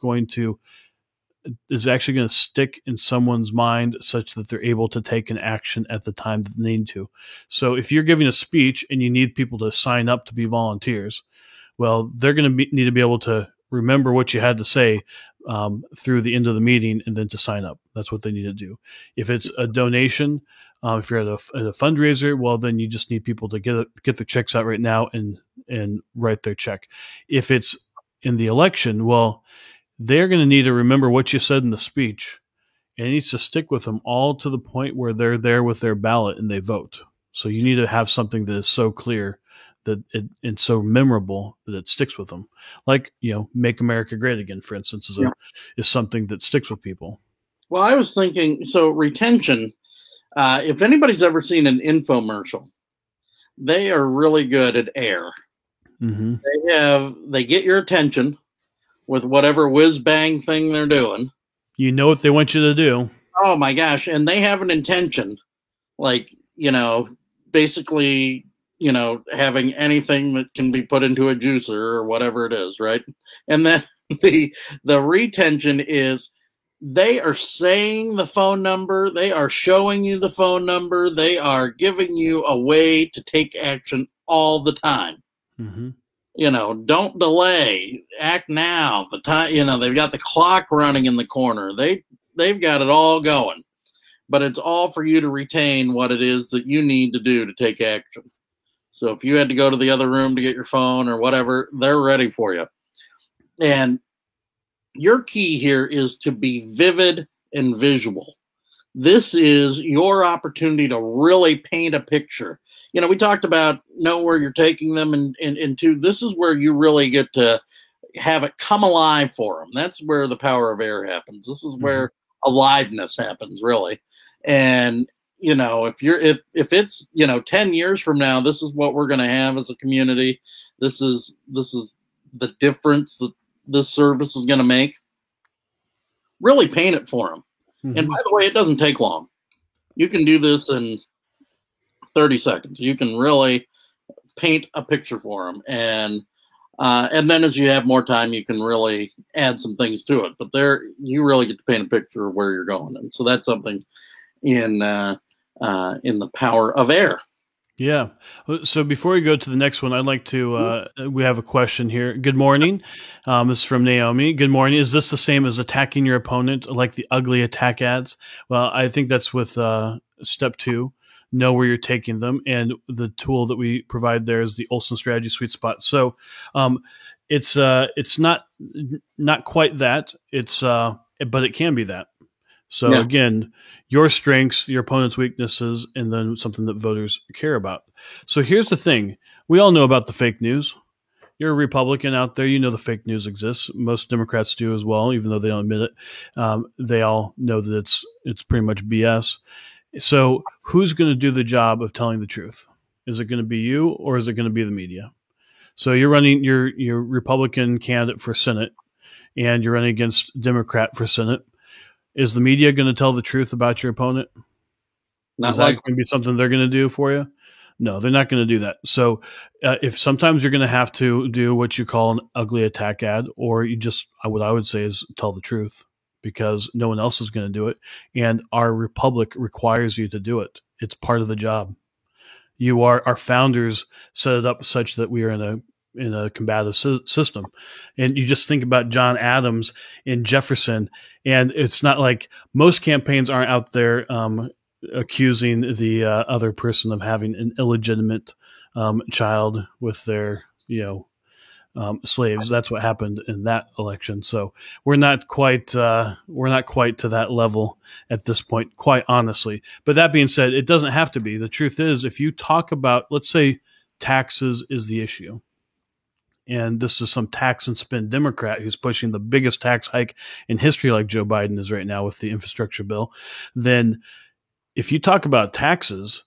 is actually going to stick in someone's mind such that they're able to take an action at the time that they need to. So if you're giving a speech and you need people to sign up to be volunteers, well, they're going to need to be able to remember what you had to say through the end of the meeting and then to sign up. That's what they need to do. If it's a donation, if you're at a fundraiser, well, then you just need people to get the checks out right now and write their check. If it's in the election, well, they're going to need to remember what you said in the speech, and it needs to stick with them all to the point where they're there with their ballot and they vote. So you need to have something that is so clear that it's so memorable that it sticks with them. Like, Make America Great Again, for instance, is something that sticks with people. Well, I was thinking, so retention, if anybody's ever seen an infomercial, they are really good at air. Mm-hmm. They get your attention with whatever whiz bang thing they're doing. You know what they want you to do. Oh my gosh. And they have an intention, like, basically, having anything that can be put into a juicer or whatever it is, right? And then the retention is they are saying the phone number, they are showing you the phone number, they are giving you a way to take action all the time. Mm-hmm. Don't delay, act now. The time, they've got the clock running in the corner. They've got it all going, but it's all for you to retain what it is that you need to do to take action. So if you had to go to the other room to get your phone or whatever, they're ready for you. And your key here is to be vivid and visual. This is your opportunity to really paint a picture. We talked about know where you're taking them, and two, this is where you really get to have it come alive for them. That's where the power of air happens. This is where aliveness happens, really. And if it's 10 years from now, this is what we're going to have as a community. This is the difference that this service is going to make. Really paint it for them. Mm-hmm. And by the way, it doesn't take long. You can do this in 30 seconds. You can really paint a picture for them. And then as you have more time, you can really add some things to it. But you really get to paint a picture of where you're going. And so that's something in the power of air. Yeah. So before we go to the next one, I'd like to, we have a question here. Good morning. This is from Naomi. Good morning. Is this the same as attacking your opponent, like the ugly attack ads? Well, I think that's with step 2, know where you're taking them. And the tool that we provide there is the Olson Strategy Sweet Spot. So it's not quite that. But it can be that. So again, your strengths, your opponent's weaknesses, and then something that voters care about. So here's the thing. We all know about the fake news. you're a Republican out there, you know the fake news exists. Most Democrats do as well, even though they don't admit it. They all know that it's pretty much BS. So who's going to do the job of telling the truth? Is it going to be you, or is it going to be the media? So you're running your Republican candidate for Senate, and you're running against Democrat for Senate. Is the media going to tell the truth about your opponent? Is that going to be something they're going to do for you? No, they're not going to do that. So if sometimes you're going to have to do what you call an ugly attack ad, or you just, what I would say is tell the truth, because no one else is going to do it. And our republic requires you to do it. It's part of the job. Our founders set it up such that we are in a combative system. And you just think about John Adams and Jefferson, and it's not like most campaigns aren't out there accusing the other person of having an illegitimate child with their slaves. That's what happened in that election. So we're not quite to that level at this point, quite honestly. But that being said, it doesn't have to be. The truth is, if you talk about, let's say, taxes is the issue, and this is some tax and spend Democrat who's pushing the biggest tax hike in history, like Joe Biden is right now with the infrastructure bill, then if you talk about taxes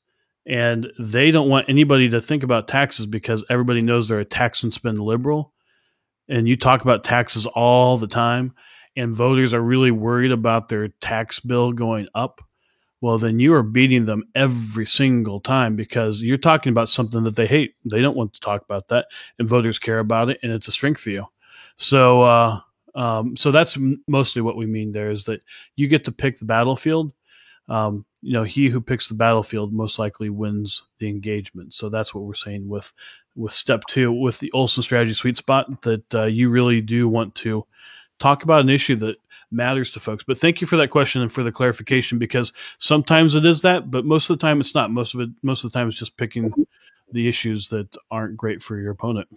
and they don't want anybody to think about taxes because everybody knows they're a tax and spend liberal, and you talk about taxes all the time, and voters are really worried about their tax bill going up, well, then you are beating them every single time, because you're talking about something that they hate. They don't want to talk about that, and voters care about it, and it's a strength for you. So, so that's mostly what we mean there, is that you get to pick the battlefield. He who picks the battlefield most likely wins the engagement. So that's what we're saying with step 2, with the Olson strategy sweet spot, that you really do want to talk about an issue that matters to folks. But thank you for that question and for the clarification, because sometimes it is that, but most of the time it's not. Most of the time it's just picking the issues that aren't great for your opponent.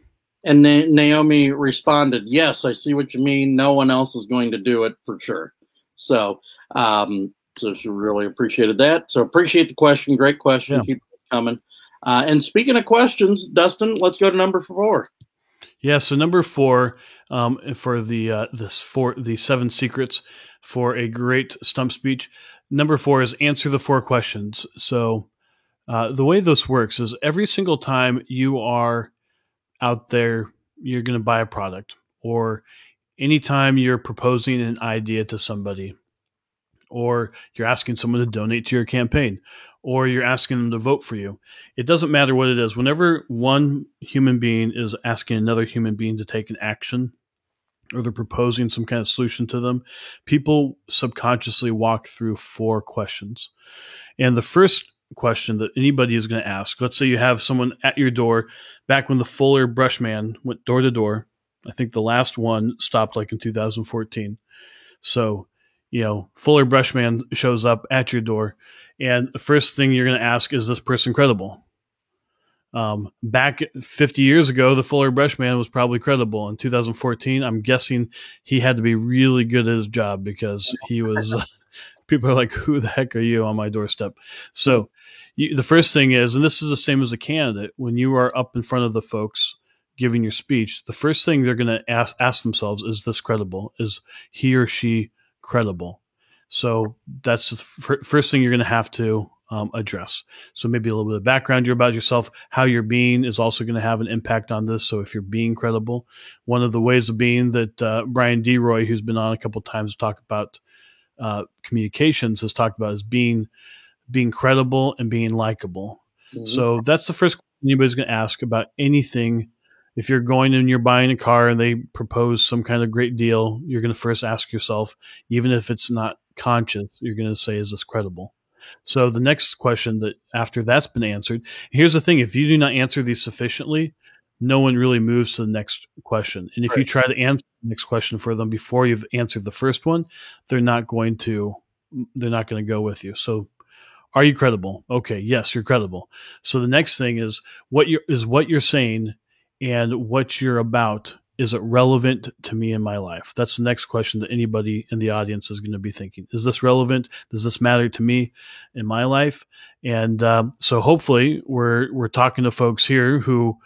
And Naomi responded, yes, I see what you mean. No one else is going to do it for sure. So, so she really appreciated that. So appreciate the question. Great question. Yeah. Keep it coming. And speaking of questions, Dustin, let's go to number 4. Yeah. So number 4, for the 7 secrets for a great stump speech. Number 4 is answer the 4 questions. So the way this works is every single time you are out there, you're going to buy a product, or anytime you're proposing an idea to somebody, or you're asking someone to donate to your campaign, or you're asking them to vote for you. It doesn't matter what it is. Whenever one human being is asking another human being to take an action, or they're proposing some kind of solution to them, people subconsciously walk through 4 questions. And the first question that anybody is going to ask, let's say you have someone at your door, back when the Fuller Brush Man went door to door. I think the last one stopped like in 2014. So, Fuller Brush Man shows up at your door, and the first thing you're going to ask, is this person credible? Back 50 years ago, the Fuller Brush Man was probably credible. In 2014, I'm guessing he had to be really good at his job, because he was, people are like, who the heck are you on my doorstep? So the first thing is, and this is the same as a candidate, when you are up in front of the folks giving your speech, the first thing they're going to ask themselves, is this credible? Is he or she credible? So that's the first thing you're going to have to address. So maybe a little bit of background about yourself. How you're being is also going to have an impact on this. So if you're being credible, one of the ways of being that Brian D. Roy, who's been on a couple of times to talk about communications, has talked about, is being credible and being likable. Mm-hmm. So that's the first question anybody's going to ask about anything. If you're going and you're buying a car and they propose some kind of great deal, you're going to first ask yourself, even if it's not conscious, you're going to say, is this credible? So the next question, that after that's been answered, here's the thing: if you do not answer these sufficiently, no one really moves to the next question. And if you try to answer the next question for them before you've answered the first one, they're not going to go with you. So, are you credible? Okay, yes, you're credible. So the next thing is what you're saying and what you're about. Is it relevant to me in my life? That's the next question that anybody in the audience is going to be thinking. Is this relevant? Does this matter to me in my life? And so hopefully we're talking to folks here who,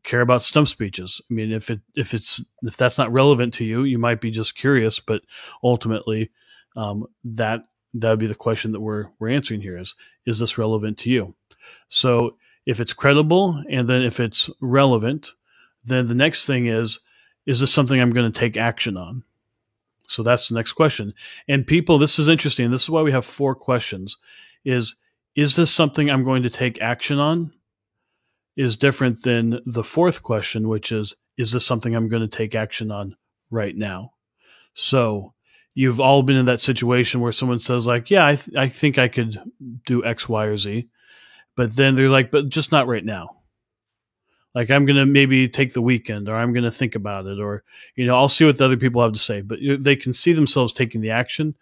care about stump speeches. I mean, if that's not relevant to you, you might be just curious, but ultimately, that would be the question that we're answering here: is this relevant to you? So if it's credible, and then if it's relevant, then the next thing is this something I'm going to take action on? So that's the next question. And people, this is interesting. This is why we have 4 questions. Is this something I'm going to take action on? Is different than the 4th question, which is this something I'm going to take action on right now? So you've all been in that situation where someone says like, yeah, I think I could do X, Y, or Z. But then they're like, but just not right now. Like, I'm going to maybe take the weekend, or I'm going to think about it, or, I'll see what the other people have to say. But they can see themselves taking the action,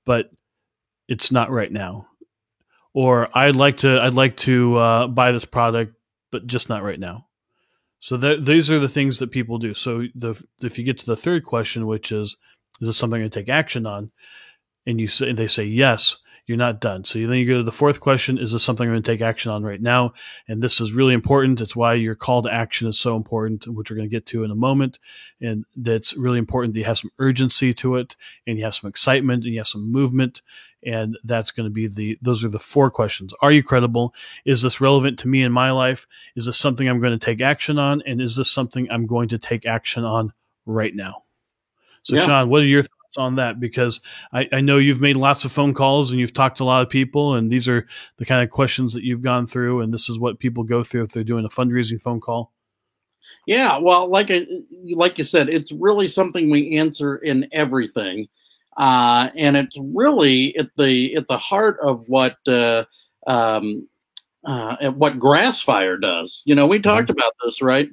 but it's not right now. Or I'd like to buy this product, but just not right now. So these are the things that people do. So if you get to the 3rd question, which is this something I'm going to take action on? And they say yes, you're not done. So then you go to the 4th question: is this something I'm going to take action on right now? And this is really important. It's why your call to action is so important, which we're going to get to in a moment. And that's really important that you have some urgency to it, and you have some excitement, and you have some movement. And that's going to be those are the 4 questions. Are you credible? Is this relevant to me in my life? Is this something I'm going to take action on? And is this something I'm going to take action on right now? So, yeah. Sean, what are your thoughts on that? Because I know you've made lots of phone calls and you've talked to a lot of people, and these are the kind of questions that you've gone through, and this is what people go through if they're doing a fundraising phone call. Yeah, well, like you said, it's really something we answer in everything, and it's really at the heart of what Grassfire does. We talked about this, right?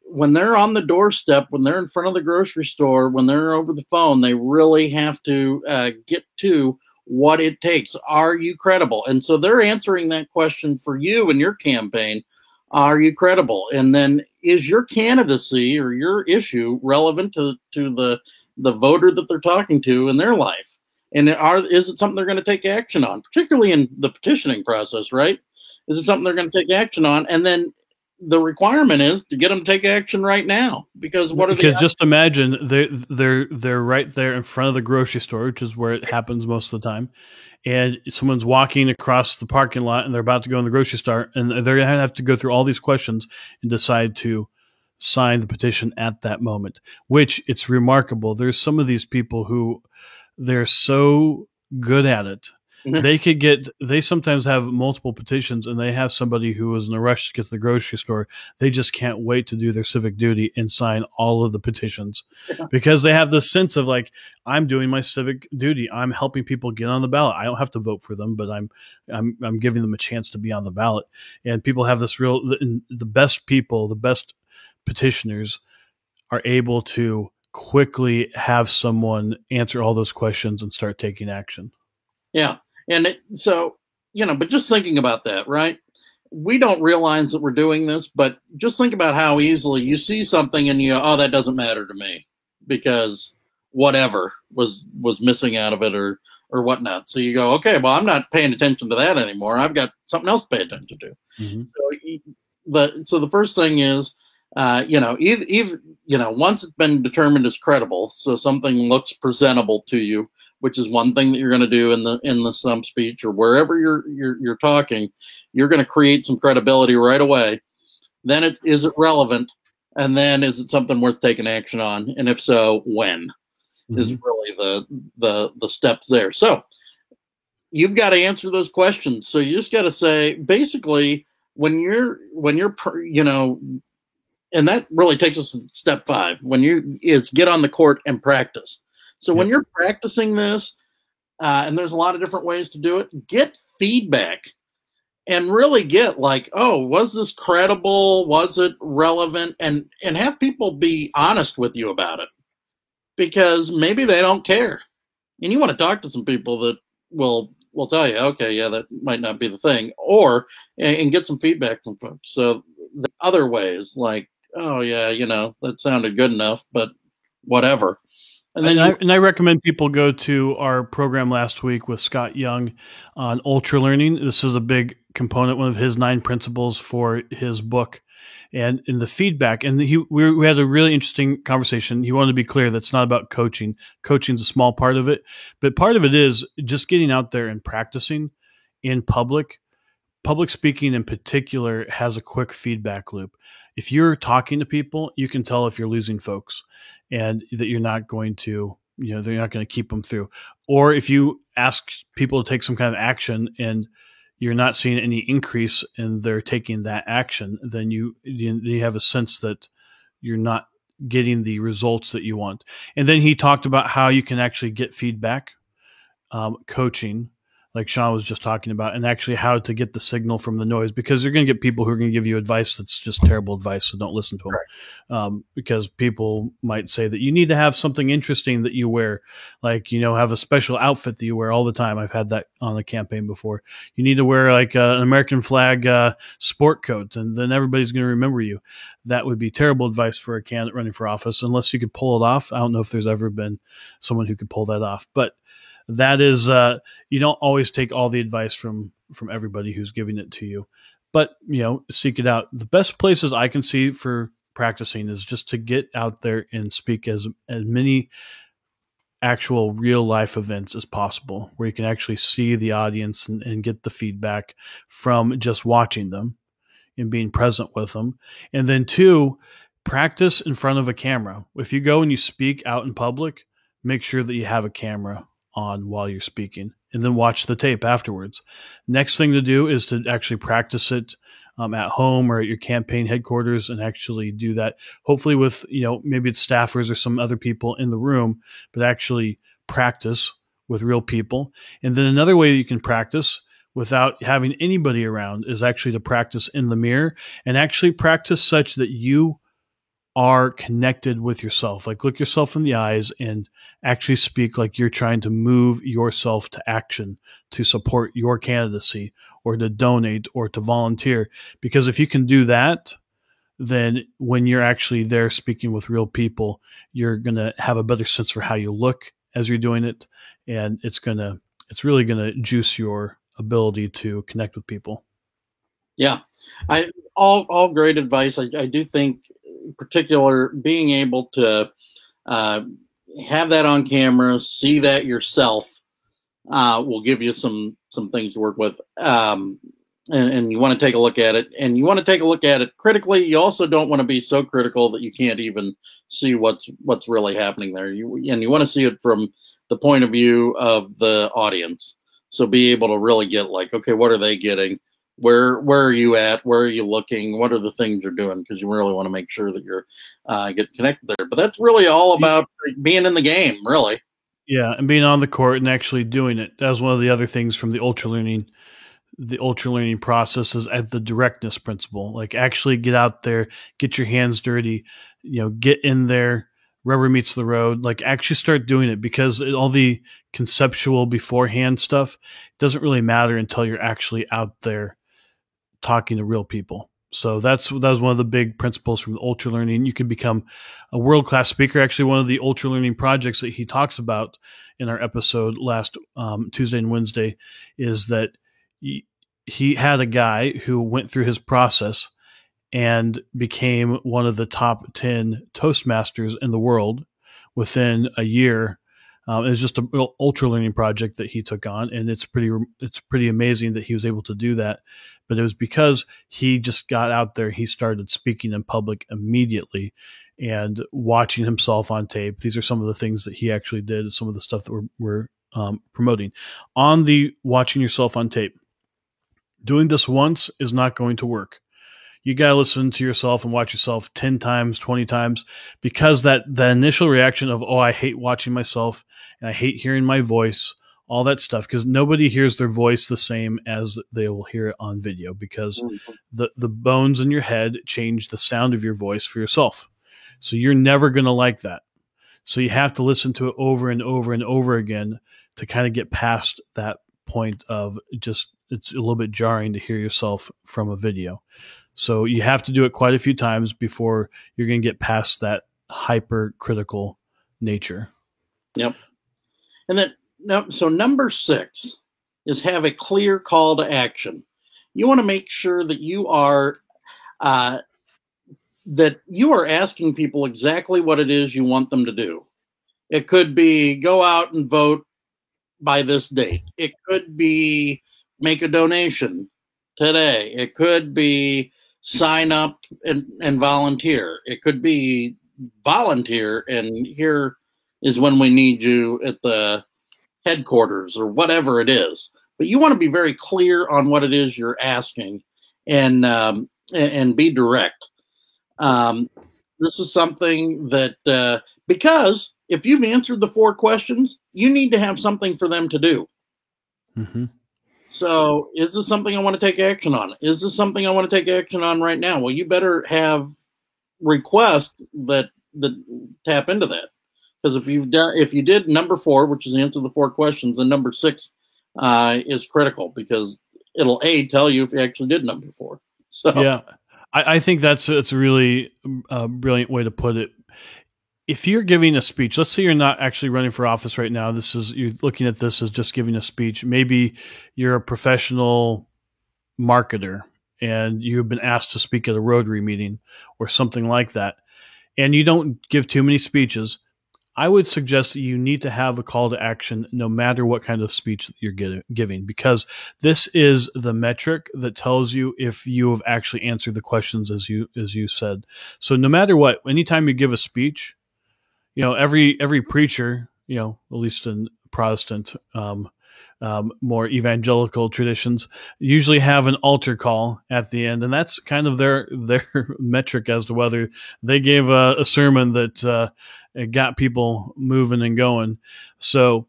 When they're on the doorstep, when they're in front of the grocery store, when they're over the phone, they really have to get to what it takes. Are you credible? And so they're answering that question for you and your campaign. Are you credible? And then is your candidacy or your issue relevant to the voter that they're talking to in their life? And is it something they're going to take action on, particularly in the petitioning process, right? Is it something they're going to take action on? And then the requirement is to get them to take action right now, because just imagine they're right there in front of the grocery store, which is where it happens most of the time, and someone's walking across the parking lot and they're about to go in the grocery store, and they're going to have to go through all these questions and decide to sign the petition at that moment, which it's remarkable. There's some of these people who they're so good at it. They sometimes have multiple petitions, and they have somebody who is in a rush to get to the grocery store. They just can't wait to do their civic duty and sign all of the petitions because they have this sense of like, I'm doing my civic duty. I'm helping people get on the ballot. I don't have to vote for them, but I'm giving them a chance to be on the ballot. And people have this the best people, the best petitioners are able to quickly have someone answer all those questions and start taking action. Yeah. And but just thinking about that, right? We don't realize that we're doing this, but just think about how easily you see something and you go, oh, that doesn't matter to me because whatever was missing out of it or whatnot. So you go, okay, well, I'm not paying attention to that anymore. I've got something else to pay attention to. Mm-hmm. So the first thing is, once it's been determined as credible, so something looks presentable to you, which is one thing that you're going to do in the stump speech or wherever you're talking, you're going to create some credibility right away. Then is it relevant? And then is it something worth taking action on? And if so, when? Mm-hmm. Is really the steps there. So you've got to answer those questions. So you just got to say, basically, when you're and that really takes us to step 5. It's get on the court and practice. So when you're practicing this, and there's a lot of different ways to do it, get feedback and really get like, oh, was this credible? Was it relevant? And have people be honest with you about it, because maybe they don't care. And you want to talk to some people that will tell you, okay, yeah, that might not be the thing, and get some feedback from folks. So the other ways, like, oh yeah, that sounded good enough, but whatever. And then I recommend people go to our program last week with Scott Young on ultra learning. This is a big component, one of his 9 principles for his book, and in the feedback. And we had a really interesting conversation. He wanted to be clear that's not about coaching. Coaching's a small part of it, but part of it is just getting out there and practicing in public. Public speaking in particular has a quick feedback loop. If you're talking to people, you can tell if you're losing folks and that you're not going to, they're not going to keep them through. Or if you ask people to take some kind of action and you're not seeing any increase in their taking that action, then you have a sense that you're not getting the results that you want. And then he talked about how you can actually get feedback, coaching, like Sean was just talking about, and actually how to get the signal from the noise, because you're going to get people who are going to give you advice that's just terrible advice, so don't listen to them. Right. Because people might say that you need to have something interesting that you wear, like, have a special outfit that you wear all the time. I've had that on a campaign before. You need to wear like an American flag sport coat, and then everybody's going to remember you. That would be terrible advice for a candidate running for office, unless you could pull it off. I don't know if there's ever been someone who could pull that off, but that is, you don't always take all the advice from everybody who's giving it to you, but, seek it out. The best places I can see for practicing is just to get out there and speak as many actual real life events as possible, where you can actually see the audience and get the feedback from just watching them and being present with them. And then 2, practice in front of a camera. If you go and you speak out in public, make sure that you have a camera on while you're speaking, and then watch the tape afterwards. Next thing to do is to actually practice it at home or at your campaign headquarters, and actually do that, hopefully with, maybe it's staffers or some other people in the room, but actually practice with real people. And then another way you can practice without having anybody around is actually to practice in the mirror, and actually practice such that you are connected with yourself. Like, look yourself in the eyes and actually speak like you're trying to move yourself to action to support your candidacy, or to donate, or to volunteer. Because if you can do that, then when you're actually there speaking with real people, you're going to have a better sense for how you look as you're doing it. And it's really going to juice your ability to connect with people. Yeah, all great advice. I do think, in particular, being able to have that on camera, see that yourself, will give you some things to work with. And you want to take a look at it, and you want to take a look at it critically. You also don't want to be so critical that you can't even see what's really happening there. You want to see it from the point of view of the audience. So be able to really get, like, okay, what are they getting? Where are you at? Where are you looking? What are the things you're doing? Because you really want to make sure that you're getting connected there. But that's really all about being in the game, really. Yeah, and being on the court and actually doing it. That was one of the other things from the ultra learning process, is at the directness principle. Like, actually get out there, get your hands dirty, get in there, rubber meets the road. Like, actually start doing it, because all the conceptual beforehand stuff doesn't really matter until you're actually out there talking to real people. So that was one of the big principles from the ultra learning. You can become a world-class speaker. Actually, one of the ultra learning projects that he talks about in our episode last Tuesday and Wednesday is that he had a guy who went through his process and became one of the top 10 Toastmasters in the world within a year. It was just an ultra learning project that he took on, and it's pretty amazing that he was able to do that. But it was because he just got out there. He started speaking in public immediately and watching himself on tape. These are some of the things that he actually did, some of the stuff that we're promoting on the watching yourself on tape. Doing this once is not going to work. You got to listen to yourself and watch yourself 10 times, 20 times, because the initial reaction of, oh, I hate watching myself and I hate hearing my voice, all that stuff, because nobody hears their voice the same as they will hear it on video, because the bones in your head change the sound of your voice for yourself. So you're never going to like that. So you have to listen to it over and over and over again to kind of get past that point of just, it's a little bit jarring to hear yourself from a video. So you have to do it quite a few times before you're going to get past that hypercritical nature. Yep. And then, no, so number 6 is have a clear call to action. You want to make sure that you are asking people exactly what it is you want them to do. It could be go out and vote by this date. It could be make a donation today. It could be sign up and volunteer. It could be volunteer and here is when we need you at the headquarters or whatever it is. But you want to be very clear on what it is you're asking and be direct. This is something that because if you've answered the 4 questions, you need to have something for them to do. Mm-hmm. So is this something I want to take action on? Is this something I want to take action on right now? Well, you better have requests that tap into that. Because if you did number 4, which is answer the 4 questions, then number 6 is critical because it'll tell you if you actually did number 4. So yeah, I think it's a really brilliant way to put it. If you're giving a speech, let's say you're not actually running for office right now. You're looking at this as just giving a speech. Maybe you're a professional marketer and you've been asked to speak at a Rotary meeting or something like that, and you don't give too many speeches. I would suggest that you need to have a call to action no matter what kind of speech you're giving, because this is the metric that tells you if you have actually answered the questions as you said. So no matter what, anytime you give a speech, every preacher, at least in Protestant, more evangelical traditions, usually have an altar call at the end, and that's kind of their metric as to whether they gave a sermon that it got people moving and going. So,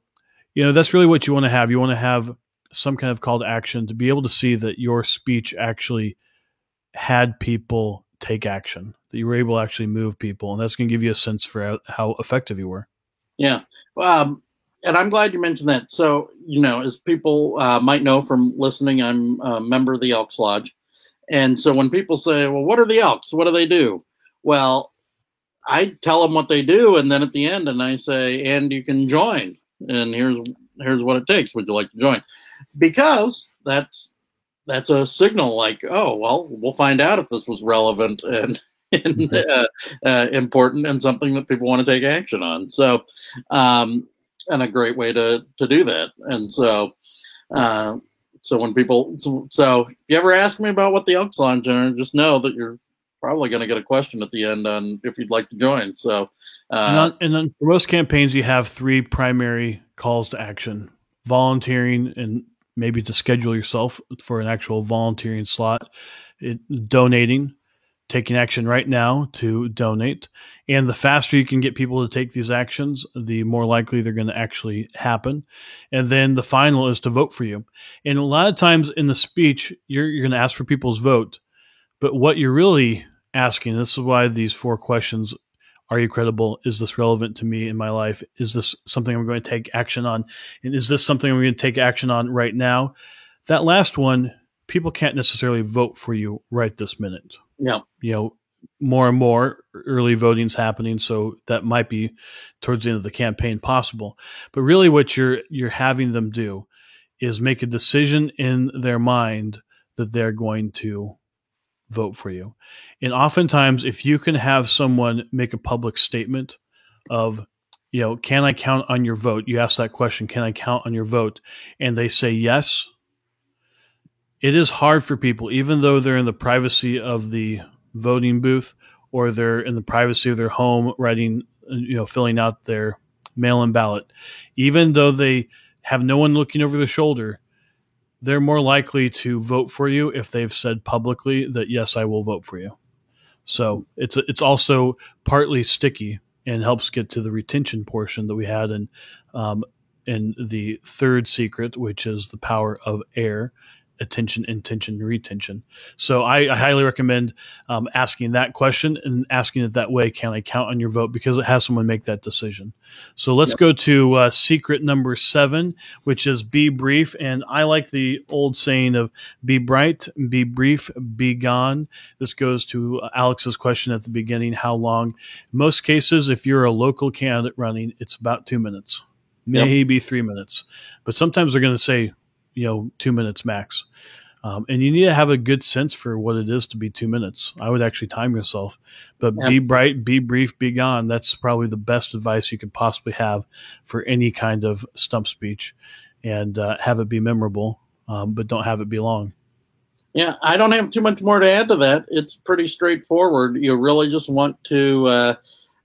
that's really what you want to have. You want to have some kind of call to action to be able to see that your speech actually had people take action, that you were able to actually move people. And that's going to give you a sense for how effective you were. Yeah. And I'm glad you mentioned that. So, as people might know from listening, I'm a member of the Elks Lodge. And so when people say, well, what are the Elks? What do they do? Well, I tell them what they do, and then at the end, and I say, and you can join, and here's what it takes. Would you like to join? Because that's a signal, like, oh, well, we'll find out if this was relevant and important and something that people want to take action on. So, and a great way to do that. And so, when people, so if you ever ask me about what the Elks Lodge are, just know that you're probably going to get a question at the end on if you'd like to join. So, and then for most campaigns, you have 3 primary calls to action: volunteering, and maybe to schedule yourself for an actual volunteering slot; donating, taking action right now to donate. And the faster you can get people to take these actions, the more likely they're going to actually happen. And then the final is to vote for you. And a lot of times in the speech, you're going to ask for people's vote. But what you're really asking, this is why these 4 questions: are you credible? Is this relevant to me in my life? Is this something I'm going to take action on? And is this something I'm going to take action on right now? That last one, people can't necessarily vote for you right this minute. Yeah. More and more early voting's happening, so that might be towards the end of the campaign possible. But really what you're having them do is make a decision in their mind that they're going to vote for you. And oftentimes, if you can have someone make a public statement of, can I count on your vote? You ask that question, can I count on your vote? And they say yes. It is hard for people, even though they're in the privacy of the voting booth or they're in the privacy of their home writing, filling out their mail-in ballot, even though they have no one looking over their shoulder, they're more likely to vote for you if they've said publicly that, yes, I will vote for you. So it's also partly sticky and helps get to the retention portion that we had in the 3rd secret, which is the power of air. attention, intention, retention. So I highly recommend asking that question and asking it that way. Can I count on your vote? Because it has someone make that decision. So let's go to secret number 7, which is be brief. And I like the old saying of be bright, be brief, be gone. This goes to Alex's question at the beginning. How long? In most cases, if you're a local candidate running, it's about 2 minutes, maybe 3 minutes. But sometimes they're going to say, 2 minutes max. And you need to have a good sense for what it is to be 2 minutes. I would actually time yourself, but be bright, be brief, be gone. That's probably the best advice you could possibly have for any kind of stump speech, and have it be memorable, but don't have it be long. Yeah, I don't have too much more to add to that. It's pretty straightforward. You really just want to,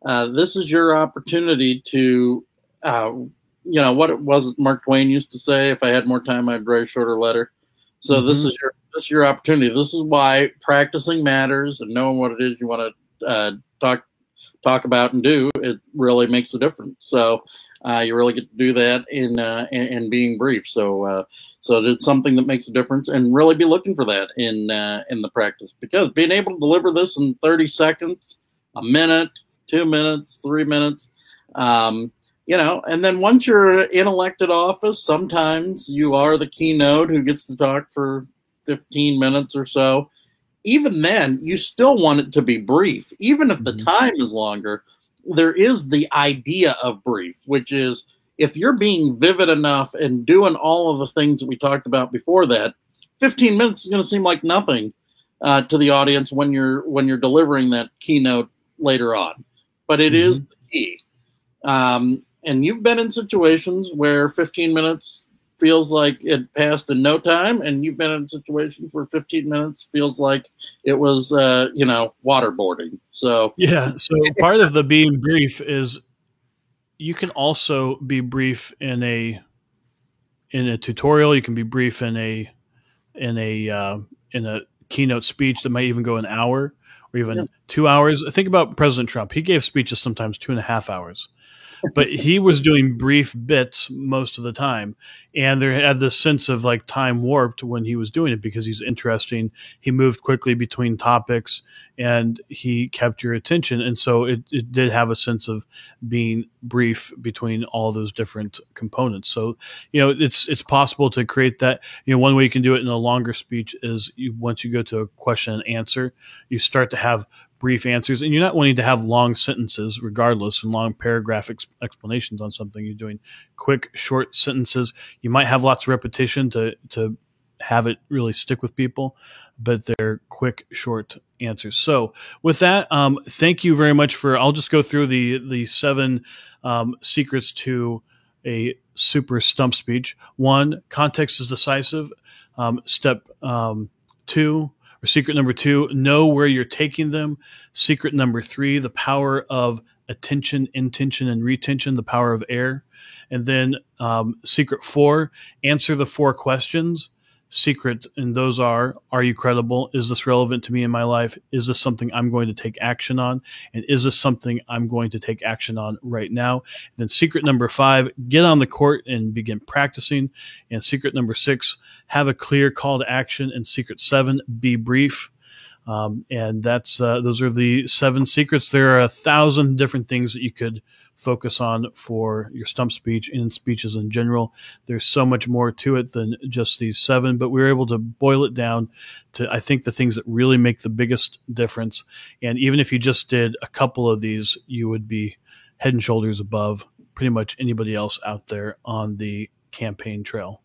this is your opportunity to, what it was Mark Twain used to say, if I had more time, I'd write a shorter letter. So this is your opportunity. This is why practicing matters, and knowing what it is you want to talk about and do. It really makes a difference. So you really get to do that in being brief. So it's something that makes a difference, and really be looking for that in the practice, because being able to deliver this in 30 seconds, a minute, 2 minutes, 3 minutes. And then once you're in elected office, sometimes you are the keynote who gets to talk for 15 minutes or so. Even then, you still want it to be brief. Even if the time is longer, there is the idea of brief, which is if you're being vivid enough and doing all of the things that we talked about before that, 15 minutes is going to seem like nothing to the audience when you're delivering that keynote later on. But it is the key. And you've been in situations where 15 minutes feels like it passed in no time, and you've been in situations where 15 minutes feels like it was, waterboarding. So yeah. So part of the being brief is you can also be brief in a tutorial. You can be brief in a keynote speech that might even go an hour or even 2 hours. Think about President Trump. He gave speeches sometimes 2.5 hours. But he was doing brief bits most of the time. And there had this sense of like time warped when he was doing it, because he's interesting. He moved quickly between topics and he kept your attention. And so it did have a sense of being brief between all those different components. So, it's possible to create that. One way you can do it in a longer speech is once you go to a question and answer, you start to have brief answers, and you're not wanting to have long sentences regardless and long paragraph explanations on something. You're doing quick, short sentences. You might have lots of repetition to have it really stick with people, but they're quick, short answers. So with that, thank you very much I'll just go through the 7 secrets to a super stump speech. 1, context is decisive. Step 2, or secret number 2, know where you're taking them. Secret number 3, the power of attention, intention, and retention, the power of air. And then secret 4, answer the 4 questions. Secret, and those are you credible? Is this relevant to me in my life? Is this something I'm going to take action on? And is this something I'm going to take action on right now? And then secret number 5, get on the court and begin practicing. And secret number 6, have a clear call to action. And secret 7, be brief. And that's those are the 7 secrets. There are 1,000 different things that you could focus on for your stump speech and speeches in general. There's so much more to it than just these 7, but we were able to boil it down to, I think, the things that really make the biggest difference. And even if you just did a couple of these, you would be head and shoulders above pretty much anybody else out there on the campaign trail.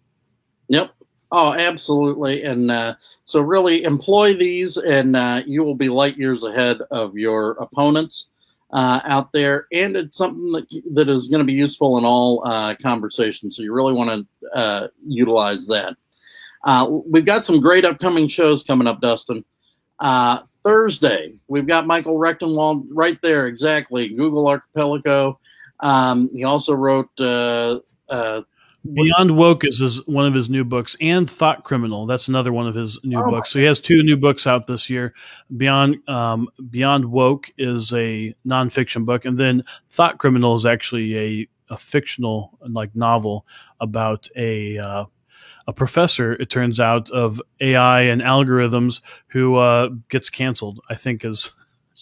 Yep. Oh, absolutely. And so really employ these, and you will be light years ahead of your opponents out there. And it's something that is going to be useful in all conversations. So you really want to utilize that. We've got some great upcoming shows coming up, Dustin. Thursday, we've got Michael Rechtenwald right there. Exactly. Google Archipelago. He also wrote Beyond Woke is one of his new books, and Thought Criminal. That's another one of his new books. So he has 2 new books out this year. Beyond Woke is a nonfiction book, and then Thought Criminal is actually a fictional novel about a a professor, it turns out, of AI and algorithms who gets canceled. I think is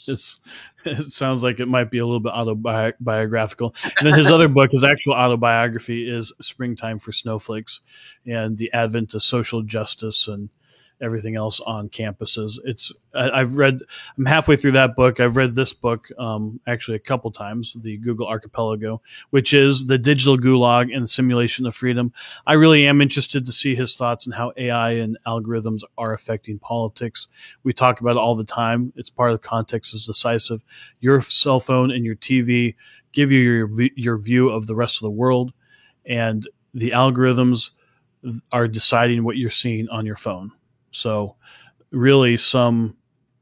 it sounds like it might be a little bit autobiographical. And then his other book, his actual autobiography, is Springtime for Snowflakes and the advent of social justice and everything else on campuses. I'm halfway through that book. I've read this book actually a couple times, The Google Archipelago, which is the digital gulag and the simulation of freedom. I really am interested to see his thoughts on how AI and algorithms are affecting politics. We talk about it all the time. It's part of context is decisive. Your cell phone and your TV give you your view of the rest of the world, and the algorithms are deciding what you're seeing on your phone. So really some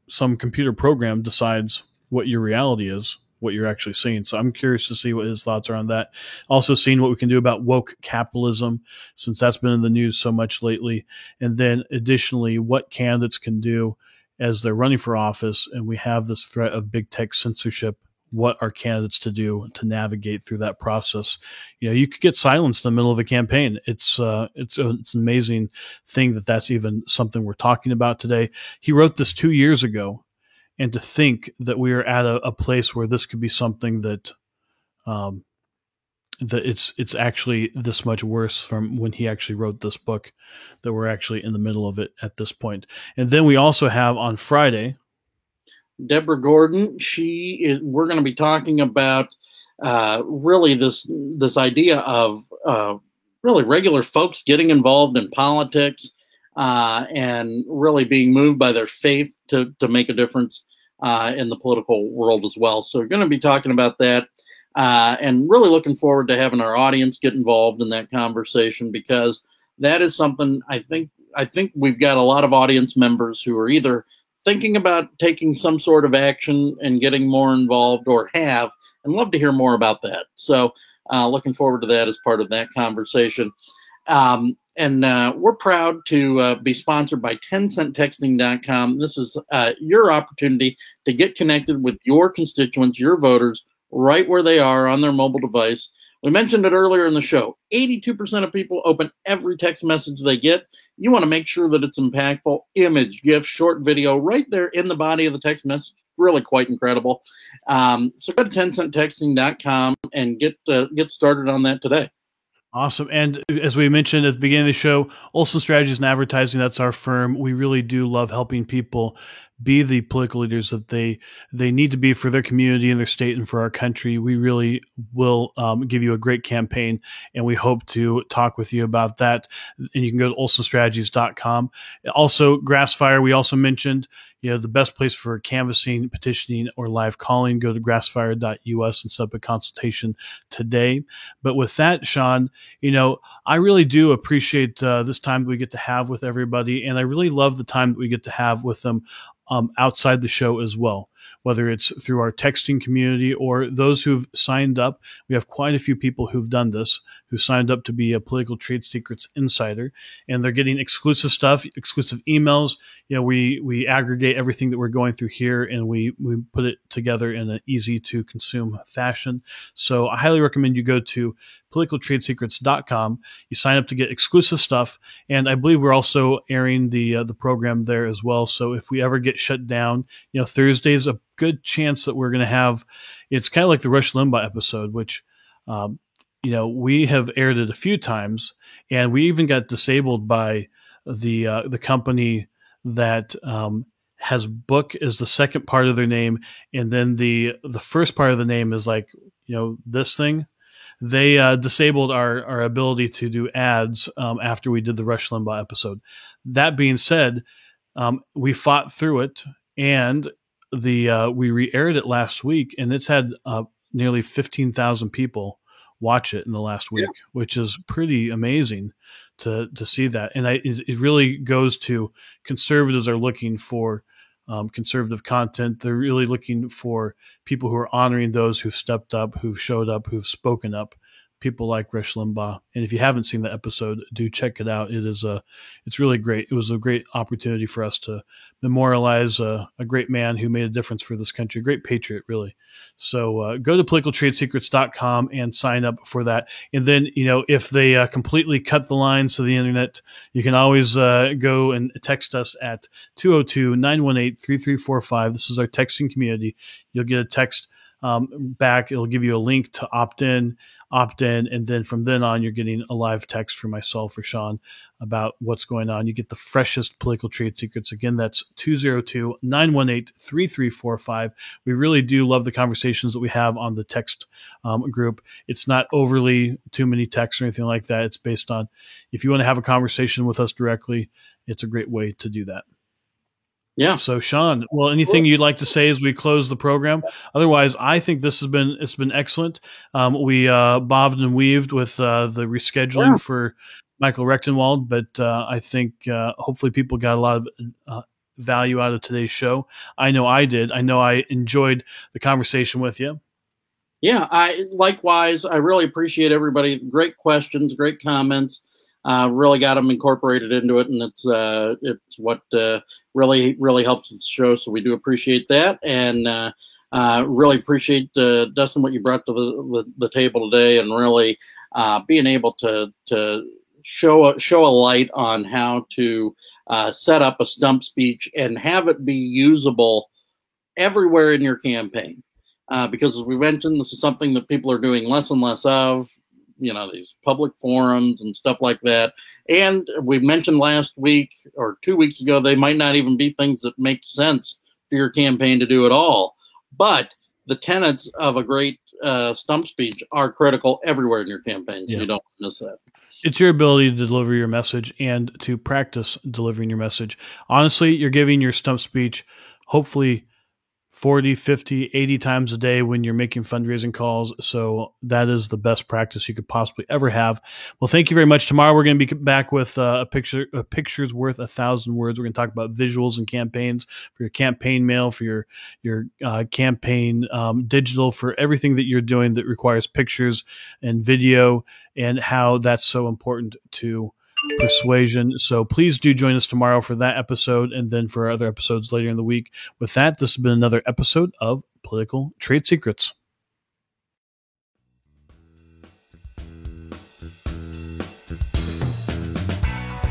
computer program decides what your reality is, what you're actually seeing. So I'm curious to see what his thoughts are on that. Also seeing what we can do about woke capitalism, since that's been in the news so much lately. And then additionally, what candidates can do as they're running for office. And we have this threat of big tech censorship. What are candidates to do to navigate through that process? You could get silenced in the middle of a campaign. It's an amazing thing that's even something we're talking about today. He wrote this 2 years ago, and to think that we are at a place where this could be something that it's actually this much worse from when he actually wrote this book, that we're actually in the middle of it at this point. And then we also have on Friday, Deborah Gordon. We're going to be talking about really this idea of really regular folks getting involved in politics and really being moved by their faith to make a difference in the political world as well. So we're going to be talking about that and really looking forward to having our audience get involved in that conversation, because that is something I think we've got a lot of audience members who are either thinking about taking some sort of action and getting more involved, or have, and love to hear more about that. So looking forward to that as part of that conversation. And we're proud to be sponsored by 10centtexting.com. This is your opportunity to get connected with your constituents, your voters, right where they are on their mobile device. We mentioned it earlier in the show. 82% of people open every text message they get. You want to make sure that it's impactful. Image, GIF, short video, right there in the body of the text message. Really quite incredible. So go to 10centtexting.com and get started on that today. Awesome. And as we mentioned at the beginning of the show, Olson Strategies and Advertising, that's our firm. We really do love helping people be the political leaders that they need to be for their community and their state and for our country. We really will give you a great campaign, and we hope to talk with you about that. And you can go to olsonstrategies.com. Also, Grassfire, we also mentioned, the best place for canvassing, petitioning, or live calling. Go to grassfire.us and set up a consultation today. But with that, Sean, I really do appreciate this time that we get to have with everybody, and I really love the time that we get to have with them outside the show as well, whether it's through our texting community or those who've signed up. We have quite a few people who've done this, who signed up to be a Political Trade Secrets Insider, and they're getting exclusive stuff, exclusive emails. We aggregate everything that we're going through here, and we put it together in an easy to consume fashion. So I highly recommend you go to politicaltradesecrets.com. You sign up to get exclusive stuff, and I believe we're also airing the program there as well. So if we ever get shut down, Thursday's a good chance that we're going to have. It's kind of like the Rush Limbaugh episode, which we have aired it a few times, and we even got disabled by the company that has book as the second part of their name, and then the first part of the name is like this thing. They disabled our ability to do ads after we did the Rush Limbaugh episode. That being said, we fought through it, and we re-aired it last week, and it's had nearly 15,000 people watch it in the last week, which is pretty amazing to see that. And it really goes to conservatives are looking for conservative content. They're really looking for people who are honoring those who've stepped up, who've showed up, who've spoken up, people like Rush Limbaugh. And if you haven't seen the episode, do check it out. It's really great. It was a great opportunity for us to memorialize a great man who made a difference for this country, a great patriot, really. So go to politicaltradesecrets.com and sign up for that. And then, if they completely cut the lines to the internet, you can always go and text us at 202-918-3345. This is our texting community. You'll get a text back. It'll give you a link to opt in, and then from then on, you're getting a live text from myself or Sean about what's going on. You get the freshest political trade secrets. Again, that's 202-918-3345. We really do love the conversations that we have on the text group. It's not overly too many texts or anything like that. It's based on, if you want to have a conversation with us directly, it's a great way to do that. Yeah. So Sean, well, anything you'd like to say as we close the program? Otherwise, I think it's been excellent. We bobbed and weaved with the rescheduling for Michael Rechtenwald, but I think hopefully people got a lot of value out of today's show. I know I did. I know I enjoyed the conversation with you. Yeah, likewise. I really appreciate everybody. Great questions, great comments. Really got them incorporated into it, and it's what really helps with the show. So we do appreciate that, and really appreciate Dustin, what you brought to the table today, and really being able to show a light on how to set up a stump speech and have it be usable everywhere in your campaign. Because as we mentioned, this is something that people are doing less and less of. These public forums and stuff like that. And we mentioned last week or 2 weeks ago, they might not even be things that make sense for your campaign to do at all. But the tenets of a great stump speech are critical everywhere in your campaign, so you don't miss that. It's your ability to deliver your message and to practice delivering your message. Honestly, you're giving your stump speech, hopefully 40, 50, 80 times a day when you're making fundraising calls. So that is the best practice you could possibly ever have. Well, thank you very much. Tomorrow we're going to be back with a picture's worth 1,000 words. We're going to talk about visuals and campaigns for your campaign mail, for your campaign digital, for everything that you're doing that requires pictures and video, and how that's so important to persuasion. So please do join us tomorrow for that episode, and then for other episodes later in the week. With that, this has been another episode of Political Trade Secrets.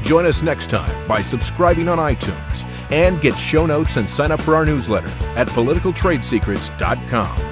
Join us next time by subscribing on iTunes, and get show notes and sign up for our newsletter at politicaltradesecrets.com.